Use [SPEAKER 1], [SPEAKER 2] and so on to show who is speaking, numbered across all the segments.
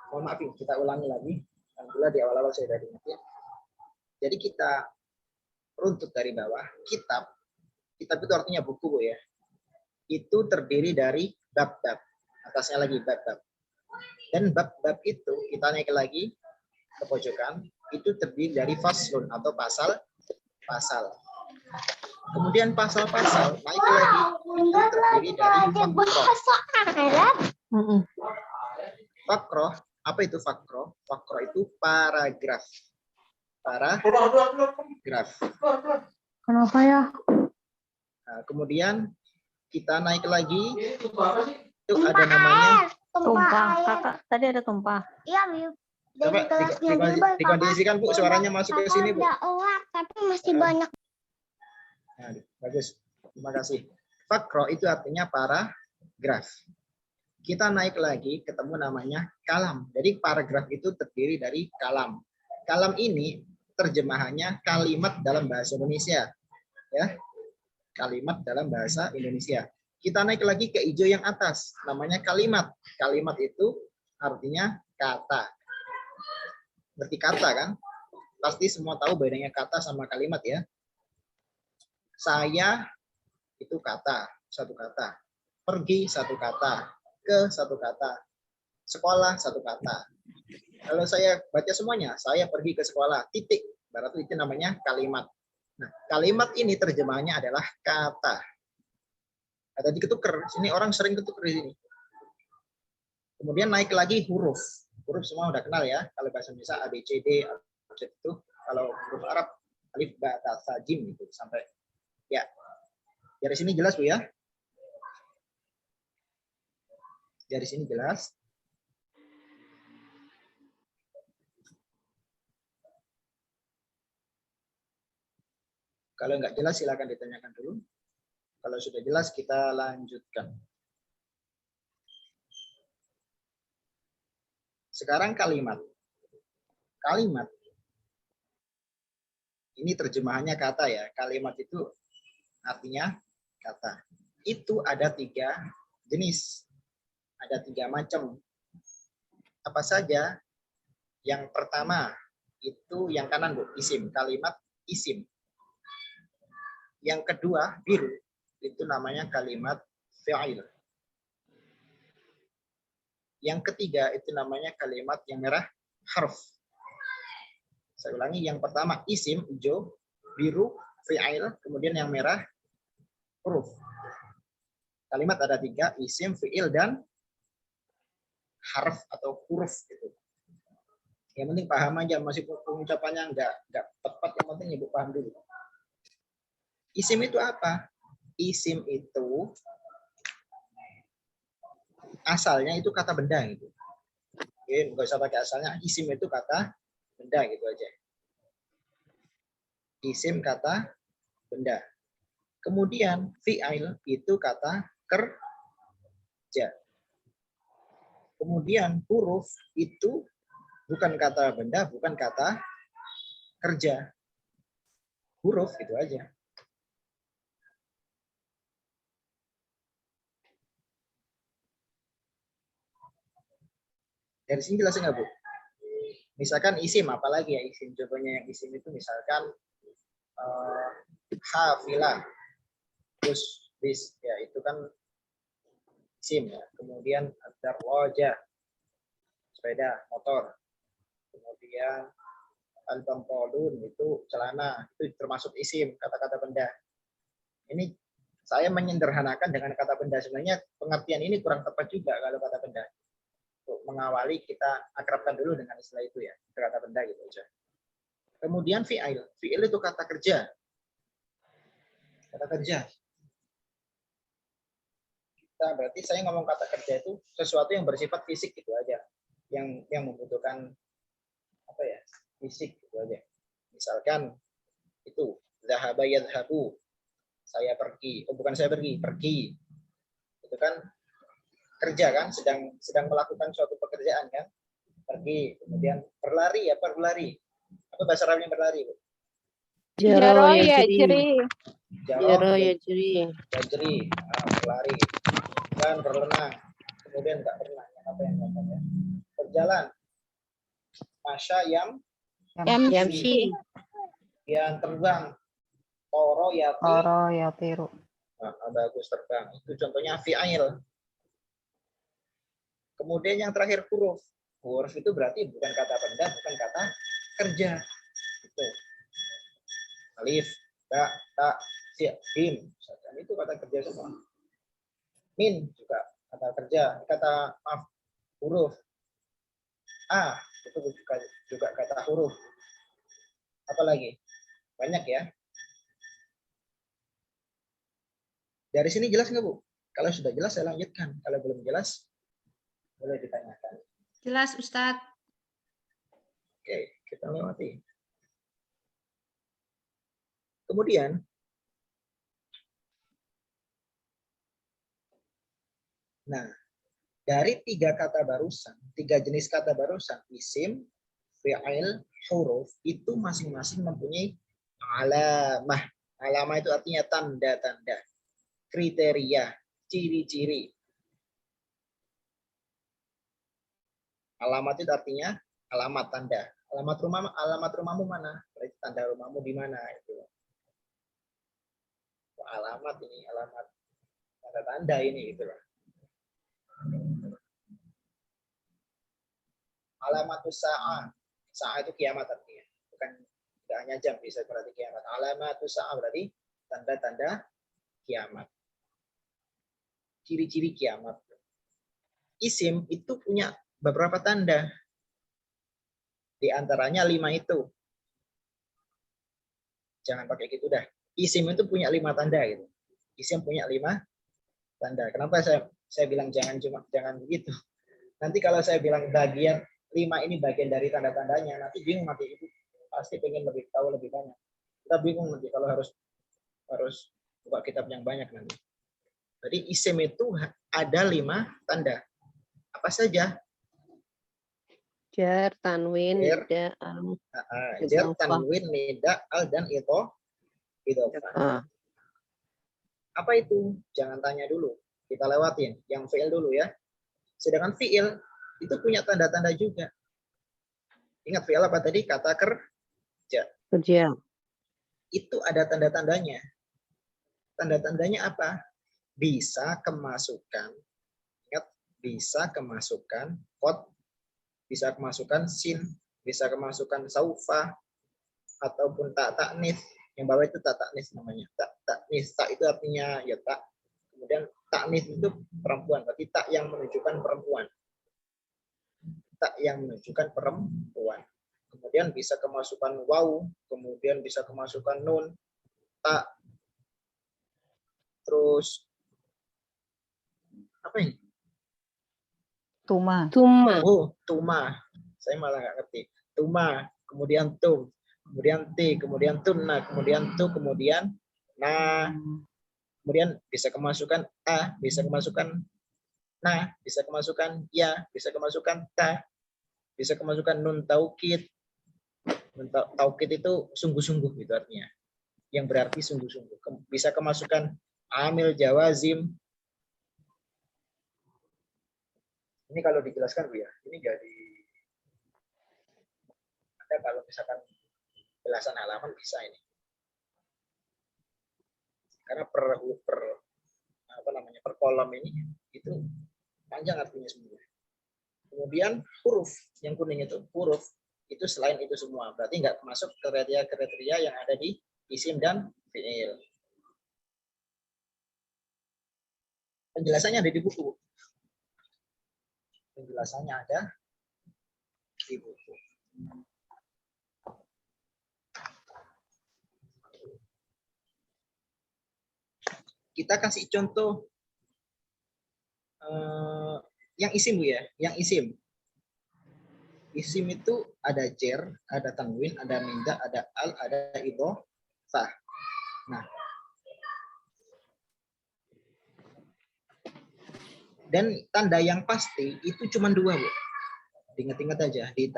[SPEAKER 1] Mohon maaf, kita ulangi lagi. Alhamdulillah di awal-awal saya sudah ingat ya. Jadi kita runtut dari bawah. Kitab itu artinya buku ya. Itu terdiri dari bab-bab. Atasnya lagi bab-bab. Dan bab-bab itu kita naik lagi ke pojokan. Itu terdiri dari faslun atau pasal. Kemudian pasal-pasal naik lagi itu terdiri dari fakroh. Fakroh, apa itu fakroh? Fakroh itu paragraf. Paragraf.
[SPEAKER 2] Kenapa ya?
[SPEAKER 1] Nah, kemudian kita naik lagi, itu ada namanya
[SPEAKER 2] Tumpah. Kakak, tadi ada tumpah.
[SPEAKER 3] Iya,
[SPEAKER 1] coba dikondisikan Bu, suaranya masuk ke sini Bu.
[SPEAKER 3] Tapi masih banyak.
[SPEAKER 1] Nah, bagus, terima kasih. Fakro itu artinya paragraf. Kita naik lagi, ketemu namanya kalam. Jadi paragraf itu terdiri dari kalam. Kalam ini terjemahannya kalimat dalam bahasa Indonesia, ya. Kalimat dalam bahasa Indonesia. Kita naik lagi ke hijau yang atas, namanya kalimat. Kalimat itu artinya kata. Berarti kata kan? Pasti semua tahu bedanya kata sama kalimat ya. Saya itu kata, satu kata. Pergi satu kata, ke satu kata. Sekolah satu kata. Kalau saya baca semuanya, saya pergi ke sekolah, titik. Berarti itu namanya kalimat. Nah, kalimat ini terjemahannya adalah kata. Tadi ketuker, sini orang sering ketuker di sini. Kemudian naik lagi huruf. Huruf semua udah kenal ya. Kalau bahasa Indonesia A, B, C, D, itu. Kalau huruf Arab alif, ba, ta, sa, jim gitu sampai ya. Dari sini jelas Bu ya? Dari sini jelas. Kalau nggak jelas silakan ditanyakan dulu. Kalau sudah jelas kita lanjutkan. Sekarang kalimat. Kalimat. Ini terjemahannya kata ya. Kalimat itu artinya kata. Itu ada 3 jenis. Ada 3 macam. Apa saja? Yang pertama itu yang kanan Bu, isim. Kalimat isim. Yang kedua biru. Itu namanya kalimat fi'il. Yang ketiga itu namanya kalimat yang merah harf. Saya ulangi, yang pertama isim hijau, biru fi'il, kemudian yang merah huruf. Kalimat ada 3, isim, fi'il, dan harf atau huruf gitu. Yang penting paham aja, masih pengucapannya enggak tepat, yang penting Ibu paham dulu. Isim itu apa? Isim itu asalnya itu kata benda gitu. Oke, nggak usah pakai asalnya. Isim itu kata benda gitu aja. Isim kata benda. Kemudian fi'il itu kata kerja. Kemudian huruf itu bukan kata benda, bukan kata kerja. Huruf itu aja. Dari sini jelas nggak Bu? Misalkan isim, apalagi ya isim. Contohnya yang isim itu misalkan hafilah, terus bis, ya itu kan isim ya. Kemudian darwajah, sepeda, motor. Kemudian al-bantolun itu celana, itu termasuk isim, kata-kata benda. Ini saya menyederhanakan dengan kata benda. Sebenarnya pengertian ini kurang tepat juga kalau kata benda. Untuk mengawali kita akrabkan dulu dengan istilah itu ya, kata benda gitu aja. Kemudian fi'il. Fi'il itu kata kerja. Kata kerja. Nah, berarti saya ngomong kata kerja itu sesuatu yang bersifat fisik gitu aja. Yang membutuhkan apa ya? Fisik gitu aja. Misalkan itu zahaba yadhabu. Saya pergi. Oh, bukan saya pergi. Itu kan kerja kan, sedang melakukan suatu pekerjaan kan, pergi. Kemudian berlari ya, berlari. Apa bahasa Arabnya berlari Bu?
[SPEAKER 2] Jaro ya jeri.
[SPEAKER 1] Jaro ya jeri. Berlari. Dan berenang. Kemudian nggak berenang. Apa yang namanya? Berjalan. Masya
[SPEAKER 2] Yamshi.
[SPEAKER 1] yang terbang. Toro yati.
[SPEAKER 2] Toro yatiru.
[SPEAKER 1] Nah, bagus terbang. Itu contohnya fi'il. Kemudian yang terakhir huruf. Huruf itu berarti bukan kata benda, bukan kata kerja. Itu. Alif, ba, ta, si, bin. Itu kata kerja semua. Min juga kata kerja. Kata maaf, huruf. A itu juga kata huruf. Apalagi? Banyak ya. Dari sini jelas nggak, Bu? Kalau sudah jelas, saya lanjutkan. Kalau belum jelas, boleh ditanyakan.
[SPEAKER 4] Jelas, Ustadz.
[SPEAKER 1] Oke, kita lewati. Kemudian, nah, dari tiga kata barusan, tiga jenis kata barusan, isim, fi'il, huruf, itu masing-masing mempunyai alamah. Alamah itu artinya tanda-tanda, kriteria, ciri-ciri. Alamat itu artinya alamat, tanda. Alamat rumahmu mana? Berarti tanda rumahmu di mana itu. Alamat ini, alamat tanda-tanda ini gitu loh. Alamatus sa'ah. Sa'ah itu kiamat artinya. Bukan tidak hanya jam, bisa berarti kiamat. Alamatus sa'ah berarti tanda-tanda kiamat. Ciri-ciri kiamat. Isim itu punya beberapa tanda. Di antaranya 5 itu. Jangan pakai gitu dah. Isim itu punya 5 tanda gitu. Isim punya 5 tanda. Kenapa saya bilang jangan begitu. Nanti kalau saya bilang bagian 5 ini bagian dari tanda-tandanya, nanti bingung nanti itu pasti pengen lebih tahu lebih banyak. Kita bingung nanti kalau harus buka kitab yang banyak nanti. Jadi isim itu ada 5 tanda. Apa saja?
[SPEAKER 2] Jar, tanwin,
[SPEAKER 1] Jar,
[SPEAKER 2] nida,
[SPEAKER 1] jar, tanwin, nida, al, dan idhofah. Apa itu? Jangan tanya dulu. Kita lewatin. Yang fi'il dulu ya. Sedangkan fi'il itu punya tanda-tanda juga. Ingat fi'il apa tadi? Kata kerja.
[SPEAKER 2] kerja.
[SPEAKER 1] Itu ada tanda-tandanya. Tanda-tandanya apa? Bisa kemasukan. Ingat, bisa kemasukan kot, bisa kemasukan sin, bisa kemasukan saufa, ataupun tak taknis. Yang bawah itu tak taknis namanya. Tak taknis. Tak itu artinya ya tak. Kemudian taknis itu perempuan. Berarti tak yang menunjukkan perempuan. Tak yang menunjukkan perempuan. Kemudian bisa kemasukan waw, kemudian bisa kemasukan nun, tak, terus apa ini?
[SPEAKER 2] Tuma.
[SPEAKER 1] Oh, tuma. Saya malah nggak ngerti. Tuma, kemudian tum, kemudian ti, kemudian tunna, kemudian tu, kemudian na, kemudian bisa kemasukan a, bisa kemasukan na, bisa kemasukan ya, bisa kemasukan ta, bisa kemasukan nun taukid. Nun taukid itu sungguh-sungguh gitu artinya. Yang berarti sungguh-sungguh. Bisa kemasukan amil jawazim. Ini kalau dijelaskan Bu ya, ini jadi ada kalau misalkan belasan halaman bisa ini. Karena per kolom ini itu panjang artinya semua. Kemudian huruf yang kuning itu huruf itu selain itu semua berarti nggak masuk kriteria yang ada di isim dan fi'il. Penjelasannya ada di buku. Penjelasannya ada di buku. Kita kasih contoh yang isim Bu ya, yang isim. Isim itu ada jer, ada tanwin, ada minda, ada al, ada idhofah. Nah, dan tanda yang pasti itu cuma 2 Bu. Ingat-ingat aja di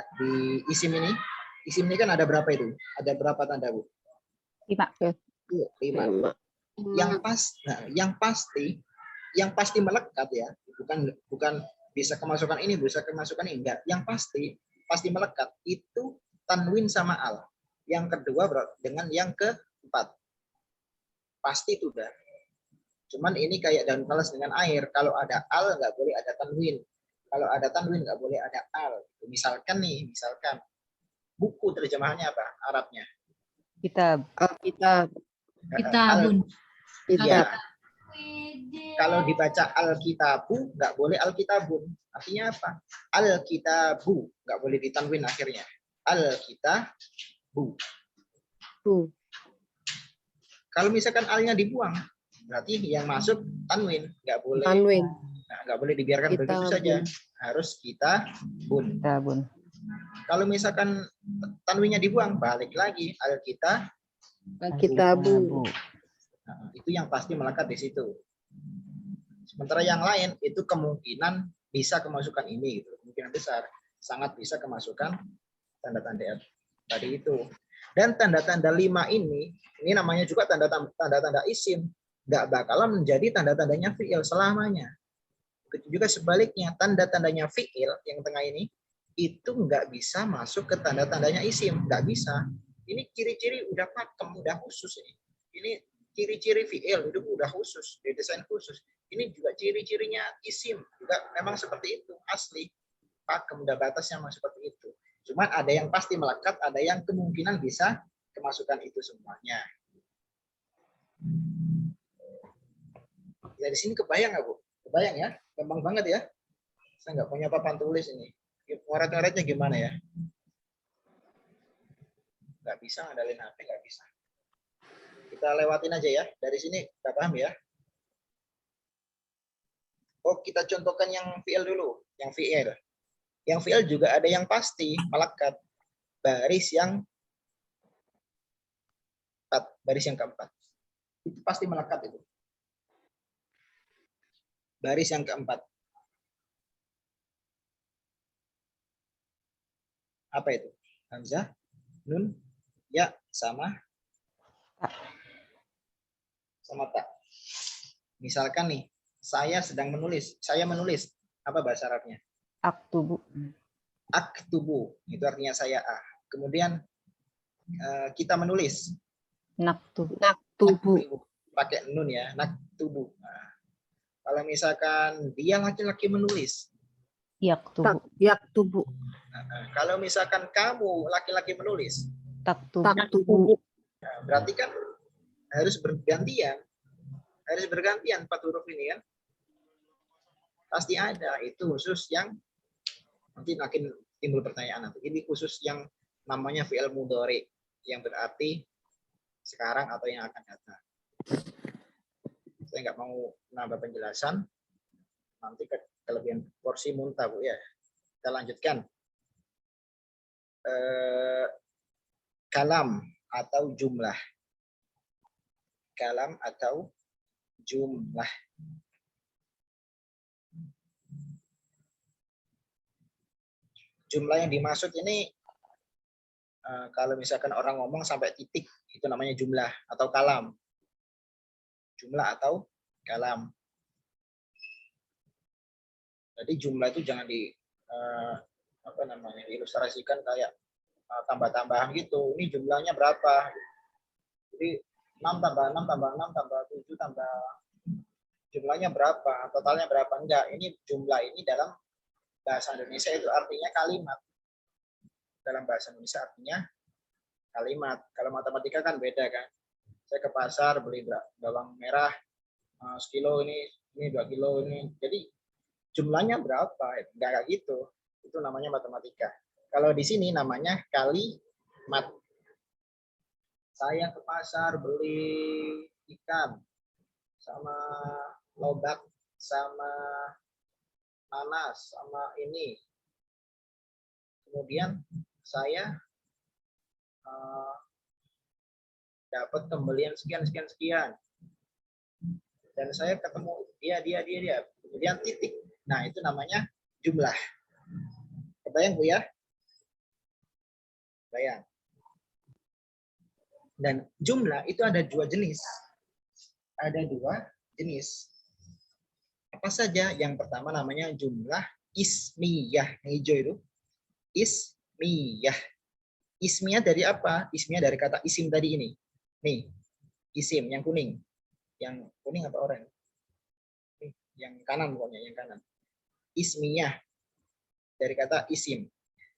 [SPEAKER 1] isim ini kan ada berapa itu? Ada berapa tanda Bu?
[SPEAKER 2] 5.
[SPEAKER 1] 5. Yang pasti melekat ya, bukan bisa kemasukan ini, bisa kemasukan ini, enggak. Yang pasti pasti melekat itu tanwin sama al. Yang kedua dengan yang keempat. Pasti itu udah. Cuman ini kayak daun keles dengan air. Kalau ada al nggak boleh ada tanwin. Kalau ada tanwin nggak boleh ada al. Misalkan buku terjemahannya apa Arabnya?
[SPEAKER 2] Kitab.
[SPEAKER 4] Kitab.
[SPEAKER 3] Kitabun.
[SPEAKER 1] Iya. Kalau dibaca al-kitabu nggak boleh al-kitabun. Artinya apa? Al-kitabu nggak boleh ditanwin akhirnya. Al-kitabu. Kalau misalkan alnya dibuang, berarti yang masuk tanwin, nggak boleh.
[SPEAKER 4] Tanwin.
[SPEAKER 1] Nah, nggak boleh dibiarkan begitu saja. Harus kitabun.
[SPEAKER 2] Kitabun.
[SPEAKER 1] Kalau misalkan tanwinnya dibuang, balik lagi
[SPEAKER 4] Kitabu.
[SPEAKER 1] Nah, itu yang pasti melekat di situ. Sementara yang lain itu kemungkinan bisa kemasukan ini, gitu. Kemungkinan besar, sangat bisa kemasukan tanda-tanda tadi itu. Dan tanda-tanda 5 ini namanya juga tanda-tanda isim, nggak bakalan menjadi tanda-tandanya fi'il selamanya. Juga sebaliknya, tanda-tandanya fi'il yang tengah ini itu nggak bisa masuk ke tanda-tandanya isim, nggak bisa. Ini ciri-ciri udah pakem, udah khusus ini. Ini ciri-ciri fi'il itu udah khusus, didesain khusus. Ini juga ciri-cirinya isim juga memang seperti itu, asli. Pakem, udah batasnya memang seperti itu. Cuman ada yang pasti melekat, ada yang kemungkinan bisa kemasukan itu semuanya. Ya di sini kebayang nggak Bu? Kebayang ya? Gampang banget ya. Saya nggak punya papan tulis ini. Ngoret-ngoretnya gimana ya? Nggak bisa ngandalin HP, nggak bisa. Kita lewatin aja ya. Dari sini nggak paham ya. Oh, kita contohkan yang fi'il dulu. Yang fi'il. Yang fi'il juga ada yang pasti melekat. Baris yang keempat. Itu pasti melekat itu. Baris yang keempat. Apa itu? Hamzah, nun, ya, sama tak. Misalkan nih, saya menulis. Apa bahasa Arabnya?
[SPEAKER 2] Aktubu.
[SPEAKER 1] Aktubu, itu artinya saya A. Kemudian kita menulis.
[SPEAKER 2] Naktubu.
[SPEAKER 1] Pakai nun ya, naktubu. Nah, kalau misalkan dia laki-laki menulis.
[SPEAKER 2] Yaktubu.
[SPEAKER 1] Nah, kalau misalkan kamu laki-laki menulis.
[SPEAKER 2] Taktubu.
[SPEAKER 1] Nah, berarti kan harus bergantian. Harus bergantian 4 huruf ini kan. Pasti ada. Itu khusus yang nanti makin timbul pertanyaan nanti. Ini khusus yang namanya fi'il mudhari yang berarti sekarang atau yang akan datang. Saya nggak mau nambah penjelasan. Nanti kelebihan porsi muntah Bu ya. Kita lanjutkan. Kalam atau jumlah. Kalam atau jumlah. Jumlah yang dimaksud ini kalau misalkan orang ngomong sampai titik itu namanya jumlah atau kalam. Jumlah atau kalam. Jadi jumlah itu jangan diilustrasikan kayak tambah-tambahan gitu. Ini jumlahnya berapa? Jadi 6 tambah 6 tambah 6 tambah 7 tambah jumlahnya berapa? Totalnya berapa? Enggak. Ini jumlah ini dalam bahasa Indonesia itu artinya kalimat. Dalam bahasa Indonesia artinya kalimat. Kalau matematika kan beda kan. Saya ke pasar beli bawang merah sekilo ini 2 kilo ini. Jadi jumlahnya berapa? Enggak kayak gitu. Itu namanya matematika. Kalau di sini namanya kalimat. Saya ke pasar beli ikan sama lobak sama nanas sama ini. Kemudian saya dapat kembalian sekian. Dan saya ketemu dia. Kemudian titik. Nah, itu namanya jumlah. Kebayang Bu ya? Bayang. Dan jumlah itu ada 2 jenis. Ada 2 jenis. Apa saja? Yang pertama namanya jumlah ismiyah. Yang hijau itu. ismiyah. Ismiyah dari apa? Ismiyah dari kata isim tadi ini. Nih, isim yang kuning. Yang kuning atau oranye? Nih, yang kanan pokoknya, yang kanan. Ismiyah dari kata isim.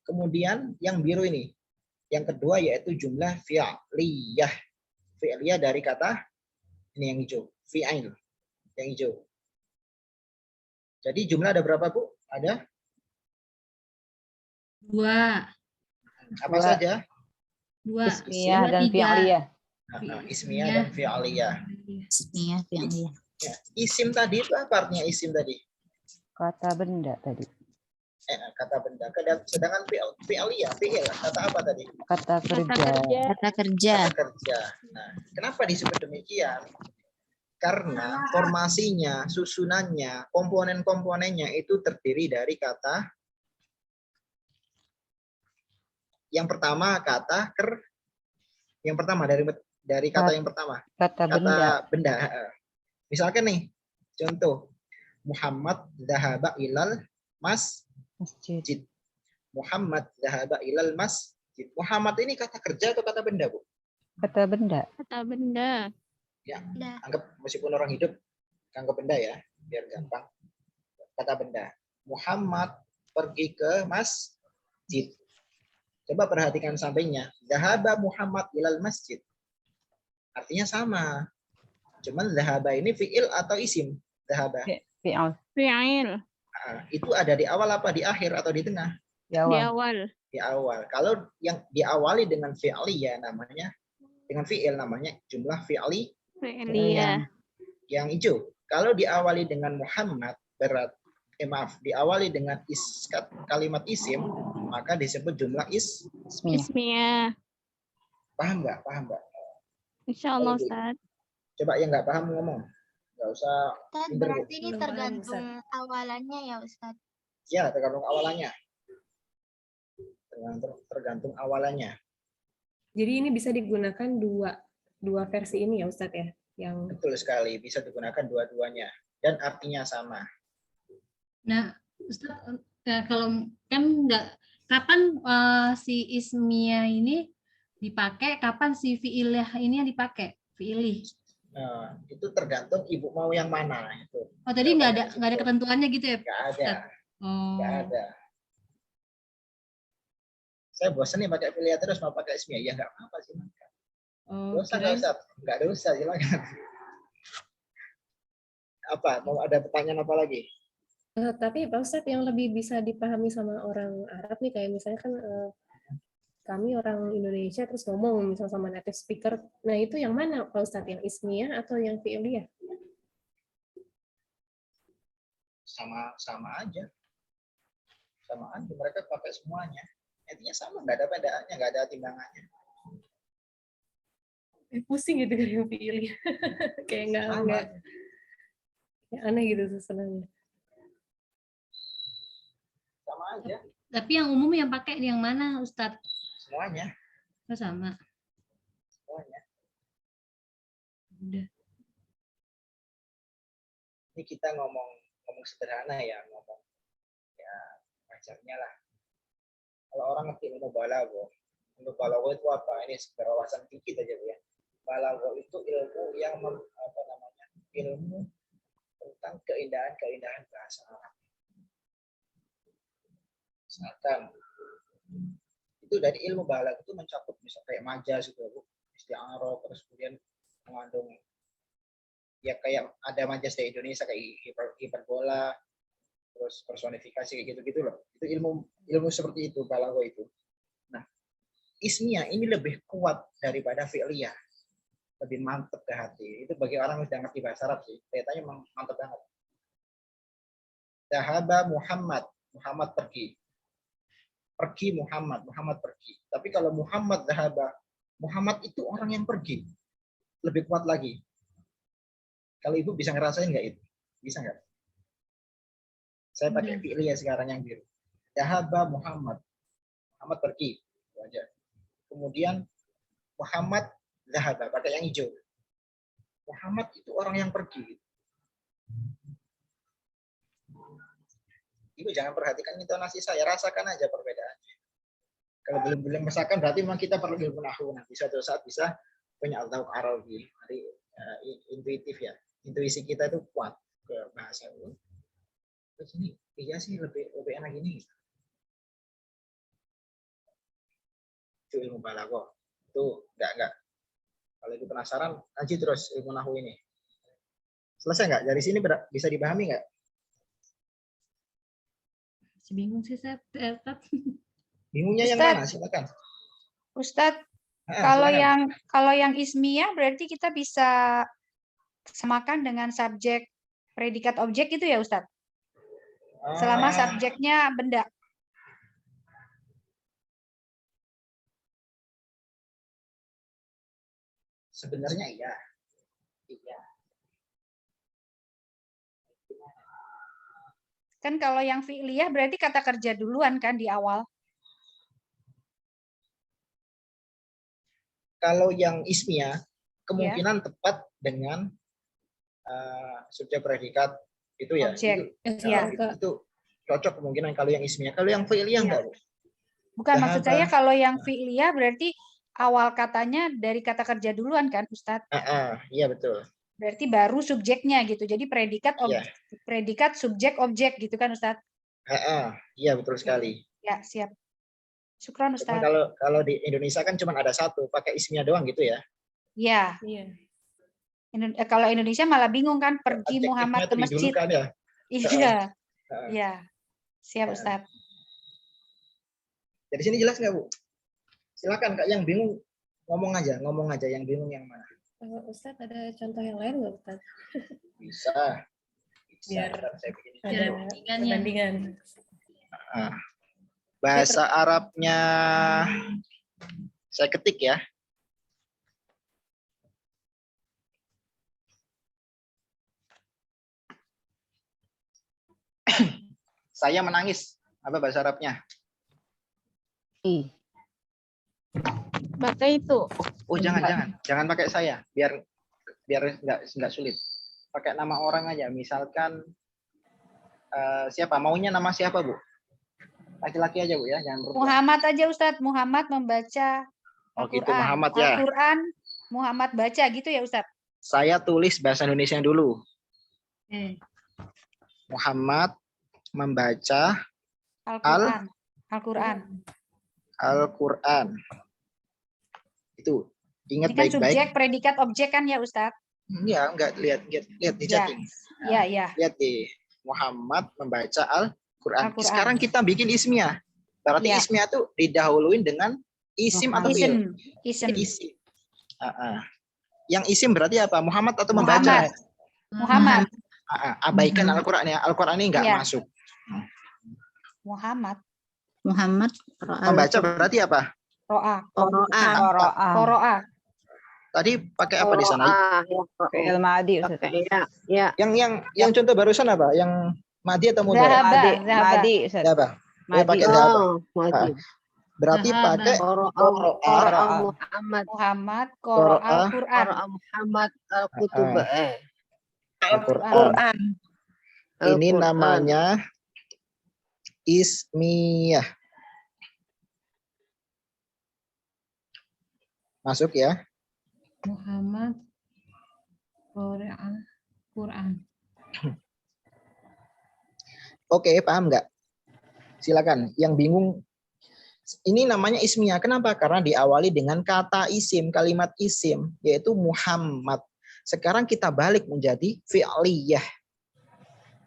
[SPEAKER 1] Kemudian yang biru ini. Yang kedua yaitu jumlah fi'liyah. Fi'liyah dari kata ini yang hijau. Fi'il. Yang hijau. Jadi jumlah ada berapa, Bu? Ada
[SPEAKER 4] 2.
[SPEAKER 1] apa
[SPEAKER 2] Dua.
[SPEAKER 1] saja?
[SPEAKER 4] 2.
[SPEAKER 2] Ismiyah
[SPEAKER 4] Dua,
[SPEAKER 2] dan
[SPEAKER 4] tiga.
[SPEAKER 2] fi'liyah.
[SPEAKER 1] Ismiyah dan fi'liyah.
[SPEAKER 5] Ismiyah, fi'liyah.
[SPEAKER 1] Ya, isim tadi itu apa artinya isim tadi?
[SPEAKER 2] Kata benda tadi.
[SPEAKER 1] Kata benda. Sedangkan fi'liyah, fi'il, kata apa tadi?
[SPEAKER 2] Kata kerja.
[SPEAKER 5] Kata kerja.
[SPEAKER 1] Kata kerja. Nah, kenapa disebut demikian? Karena formasinya, susunannya, komponen-komponennya itu terdiri dari kata yang pertama kata yang pertama dari kata yang pertama
[SPEAKER 2] Kata benda.
[SPEAKER 1] kata benda. Misalkan nih contoh Muhammad dhahaba ilal
[SPEAKER 2] Masjid.
[SPEAKER 1] masjid. Muhammad dhahaba ilal masjid. Muhammad ini kata kerja atau kata benda, Bu?
[SPEAKER 2] Kata benda.
[SPEAKER 3] Kata benda.
[SPEAKER 1] Ya,
[SPEAKER 3] Dah.
[SPEAKER 1] anggap meskipun orang hidup anggap benda ya, biar gampang. Kata benda. Muhammad pergi ke masjid. Coba perhatikan sampingnya. Dhahaba Muhammad ilal masjid. Artinya sama. Cuman dhahaba ini fi'il atau isim? Dhahaba.
[SPEAKER 2] Fi'al.
[SPEAKER 3] Fi'il.
[SPEAKER 1] Nah, itu ada di awal apa di akhir atau di tengah?
[SPEAKER 2] Di
[SPEAKER 3] Di
[SPEAKER 2] awal.
[SPEAKER 3] awal.
[SPEAKER 1] Di awal. Kalau yang diawali dengan fi'li ya namanya dengan fi'il namanya jumlah fi'li
[SPEAKER 3] Fi'liyah.
[SPEAKER 1] yang hijau. Kalau diawali dengan Muhammad diawali dengan kalimat isim maka disebut jumlah
[SPEAKER 2] Ismiyah.
[SPEAKER 3] Ismiyah.
[SPEAKER 1] paham nggak? Paham nggak?
[SPEAKER 3] Insya Allah,
[SPEAKER 1] Oke.
[SPEAKER 3] Ustaz.
[SPEAKER 1] Coba yang nggak paham ngomong. Nggak usah
[SPEAKER 3] Ustaz,
[SPEAKER 1] minder, Bu.
[SPEAKER 3] berarti ini tergantung awalannya ya, Ustaz.
[SPEAKER 1] Ya, tergantung awalannya. Tergantung awalannya.
[SPEAKER 4] Jadi ini bisa digunakan dua versi ini ya Ustadz ya? Yang
[SPEAKER 1] Betul sekali, bisa digunakan dua-duanya dan artinya sama.
[SPEAKER 4] Nah, Ustadz, kalau kan nggak kapan si ismiyah ini dipakai, kapan si fi'iliyah ini yang dipakai? Fi'ilih.
[SPEAKER 1] Nah, itu tergantung ibu mau yang mana itu.
[SPEAKER 4] Oh, tadi nggak ada ketentuannya gitu ya?
[SPEAKER 1] Nggak ada,
[SPEAKER 4] Oh.
[SPEAKER 1] nggak ada. Saya bosan nih pakai fi'liyah terus mau pakai ismiyah, ya nggak apa-apa sih.
[SPEAKER 4] Oh,
[SPEAKER 1] Dosa nggak usah, nggak ada usah, silakan. Apa? Mau ada pertanyaan apa lagi?
[SPEAKER 6] Tapi Pak Ustadz yang lebih bisa dipahami sama orang Arab nih kayak misalnya kan kami orang Indonesia terus ngomong misal sama native speaker, nah itu yang mana Pak Ustadz, yang ismiyah atau yang fi'liyah?
[SPEAKER 1] Sama aja, mereka pakai semuanya. Intinya sama, nggak ada pedaannya, nggak ada timbangannya.
[SPEAKER 6] Pusing gitu kan yang fi'liyah, kayak nggak ya, aneh gitu susunannya.
[SPEAKER 1] Sama aja,
[SPEAKER 4] Tapi yang umum yang pakai yang mana Ustadz?
[SPEAKER 1] semuanya.
[SPEAKER 4] Oh, sama.
[SPEAKER 1] Semuanya.
[SPEAKER 4] Udah.
[SPEAKER 1] Ini kita ngomong sederhana ya, ngomong ya wajarnya lah. Kalau orang ngerti ilmu balaghah itu apa? Ini sekedar wawasan dikit aja Bu ya. Balaghah itu ilmu yang ilmu tentang keindahan bahasa Arab. Misalkan itu dari ilmu balaghah itu mencakup misalnya kayak majaz juga Bu, isti'arah, terus kemudian mengandung ya kayak ada majaz dari Indonesia kayak hiperbola, terus personifikasi kayak gitu-gitu loh. Itu ilmu seperti itu balaghah itu. Nah, ismiyah ini lebih kuat daripada fi'liyah. Lebih mantep ke hati. Itu bagi orang yang sudah ngerti bahasa Arab sih. Kelihatannya mantep banget. Dhahaba Muhammad pergi. Pergi Muhammad pergi. Tapi kalau Muhammad dhahaba, Muhammad itu orang yang pergi. Lebih kuat lagi. Kalau Ibu bisa ngerasain nggak itu? Bisa nggak? Saya pakai fi'liyah sekarang yang biru. Dhahaba Muhammad pergi. Itu aja. Kemudian Muhammad dhahaba, pakai yang hijau. Muhammad itu orang yang pergi. Ibu jangan perhatikan intonasi saya, rasakan aja perbedaannya. Kalau belum misalkan berarti memang kita perlu ilmu nahwu. Nanti suatu saat bisa punya al Arabi. Nanti intuitif ya. Intuisi kita itu kuat ke bahasa itu. Terus ini iya sih lebih enak ini. Itu ilmu balaghah. Tuh, enggak. Kalau itu penasaran, lanjut terus ilmu nahwu ini. Selesai nggak? Dari sini bisa dipahami nggak?
[SPEAKER 4] Masih bingung sih saya.
[SPEAKER 1] Bingungnya yang
[SPEAKER 7] Ustaz.
[SPEAKER 1] mana? Silakan.
[SPEAKER 7] Ustadz,
[SPEAKER 1] Silakan.
[SPEAKER 7] kalau yang ismiyah berarti kita bisa samakan dengan subjek predikat objek itu ya Ustadz? Selama subjeknya benda.
[SPEAKER 1] Sebenarnya iya. Iya.
[SPEAKER 7] Kan kalau yang fi'liyah berarti kata kerja duluan kan di awal.
[SPEAKER 1] Kalau yang ismiyah kemungkinan tepat dengan subjek predikat itu ya.
[SPEAKER 7] Objek.
[SPEAKER 1] Itu cocok kemungkinan kalau yang ismiyah. Kalau yang fi'liyah enggak.
[SPEAKER 7] Bukan, maksud
[SPEAKER 1] Dhahaba.
[SPEAKER 7] saya kalau yang fi'liyah berarti awal katanya dari kata kerja duluan kan Ustadz?
[SPEAKER 1] Iya betul.
[SPEAKER 7] Berarti baru subjeknya gitu. Jadi predikat
[SPEAKER 1] Iya.
[SPEAKER 7] predikat subjek objek gitu kan Ustadz?
[SPEAKER 1] Iya betul sekali.
[SPEAKER 7] Ya, siap. Syukron
[SPEAKER 1] Cuma
[SPEAKER 7] Ustadz.
[SPEAKER 1] kalau di Indonesia kan cuma ada satu, pakai ismiyah doang gitu ya.
[SPEAKER 7] Ya,
[SPEAKER 6] Iya.
[SPEAKER 7] kalau Indonesia malah bingung kan, pergi
[SPEAKER 1] Adjektifnya
[SPEAKER 7] Muhammad ke
[SPEAKER 1] itu
[SPEAKER 7] masjid.
[SPEAKER 1] didulukan ya.
[SPEAKER 7] Iya.
[SPEAKER 1] Heeh.
[SPEAKER 7] Iya. Siap Ustadz.
[SPEAKER 1] Dari sini jelas nggak Bu? Silakan Kak, yang bingung ngomong aja yang bingung yang mana.
[SPEAKER 6] Ustadz ada contoh yang lain nggak Ustadz?
[SPEAKER 1] Bisa.
[SPEAKER 6] Biar
[SPEAKER 1] Ntar saya bikin.
[SPEAKER 4] Biar
[SPEAKER 6] ada
[SPEAKER 4] perbandingannya.
[SPEAKER 6] perbandingan.
[SPEAKER 1] Bahasa Arabnya saya ketik ya. Saya menangis. Apa bahasa Arabnya?
[SPEAKER 3] Baca itu.
[SPEAKER 1] Oh, jangan pakai saya, biar nggak sulit. Pakai nama orang aja. Misalkan siapa? Maunya nama siapa, Bu? Laki-laki aja, Bu ya, jangan perempuan.
[SPEAKER 7] Muhammad aja Ustadz. Muhammad membaca
[SPEAKER 1] Oh, gitu,
[SPEAKER 7] Al-Quran.
[SPEAKER 1] Muhammad ya.
[SPEAKER 7] Al-Quran Muhammad baca gitu ya Ustadz?
[SPEAKER 1] Saya tulis bahasa Indonesia dulu.
[SPEAKER 4] Oke.
[SPEAKER 1] Muhammad membaca
[SPEAKER 7] Al-Quran. Al-Quran.
[SPEAKER 1] Al-Quran. Itu ingat
[SPEAKER 7] Ini kan subjek
[SPEAKER 1] baik-baik.
[SPEAKER 7] predikat objek kan ya Ustadz?
[SPEAKER 1] Iya, enggak lihat di
[SPEAKER 7] Ya.
[SPEAKER 1] chatting.
[SPEAKER 7] Iya.
[SPEAKER 1] Lihat di Muhammad membaca Al-Quran.
[SPEAKER 7] Al-Quran.
[SPEAKER 1] Sekarang kita bikin ismiyah. Berarti
[SPEAKER 7] Ya.
[SPEAKER 1] ismiyah tuh didahuluin dengan isim atau fi'il?
[SPEAKER 7] Isim.
[SPEAKER 1] Isim. Yang isim berarti apa? Muhammad atau membaca?
[SPEAKER 7] Muhammad.
[SPEAKER 1] Abaikan Al-Quran ya. Al-Quran ini enggak
[SPEAKER 7] Iya.
[SPEAKER 1] masuk.
[SPEAKER 7] Muhammad.
[SPEAKER 5] Muhammad
[SPEAKER 1] Membaca berarti apa?
[SPEAKER 7] Ro'a.
[SPEAKER 5] Qura'an.
[SPEAKER 7] Qoro'a.
[SPEAKER 1] Tadi pakai apa di sana?
[SPEAKER 2] Fi'il madi Ustaz.
[SPEAKER 1] Yang contoh barusan apa? Yang madi atau mudhari?
[SPEAKER 7] Zahaba.
[SPEAKER 2] Madi Ustaz.
[SPEAKER 1] Ya, apa?
[SPEAKER 2] Madi.
[SPEAKER 1] Pakai dhahaba. Berarti
[SPEAKER 4] Dhahaba.
[SPEAKER 1] pakai qoro'a.
[SPEAKER 7] Muhammad.
[SPEAKER 1] Qoro'a.
[SPEAKER 7] Qoro'a Al-Quran.
[SPEAKER 8] Muhammad al-Kutub.
[SPEAKER 1] Al-Quran. Ini namanya ismiyah. Masuk ya.
[SPEAKER 4] Muhammad Quran.
[SPEAKER 1] Oke, paham nggak? Silakan. Yang bingung, ini namanya ismiyah. Kenapa? Karena diawali dengan kata isim, kalimat isim, yaitu Muhammad. Sekarang kita balik menjadi fi'liyah.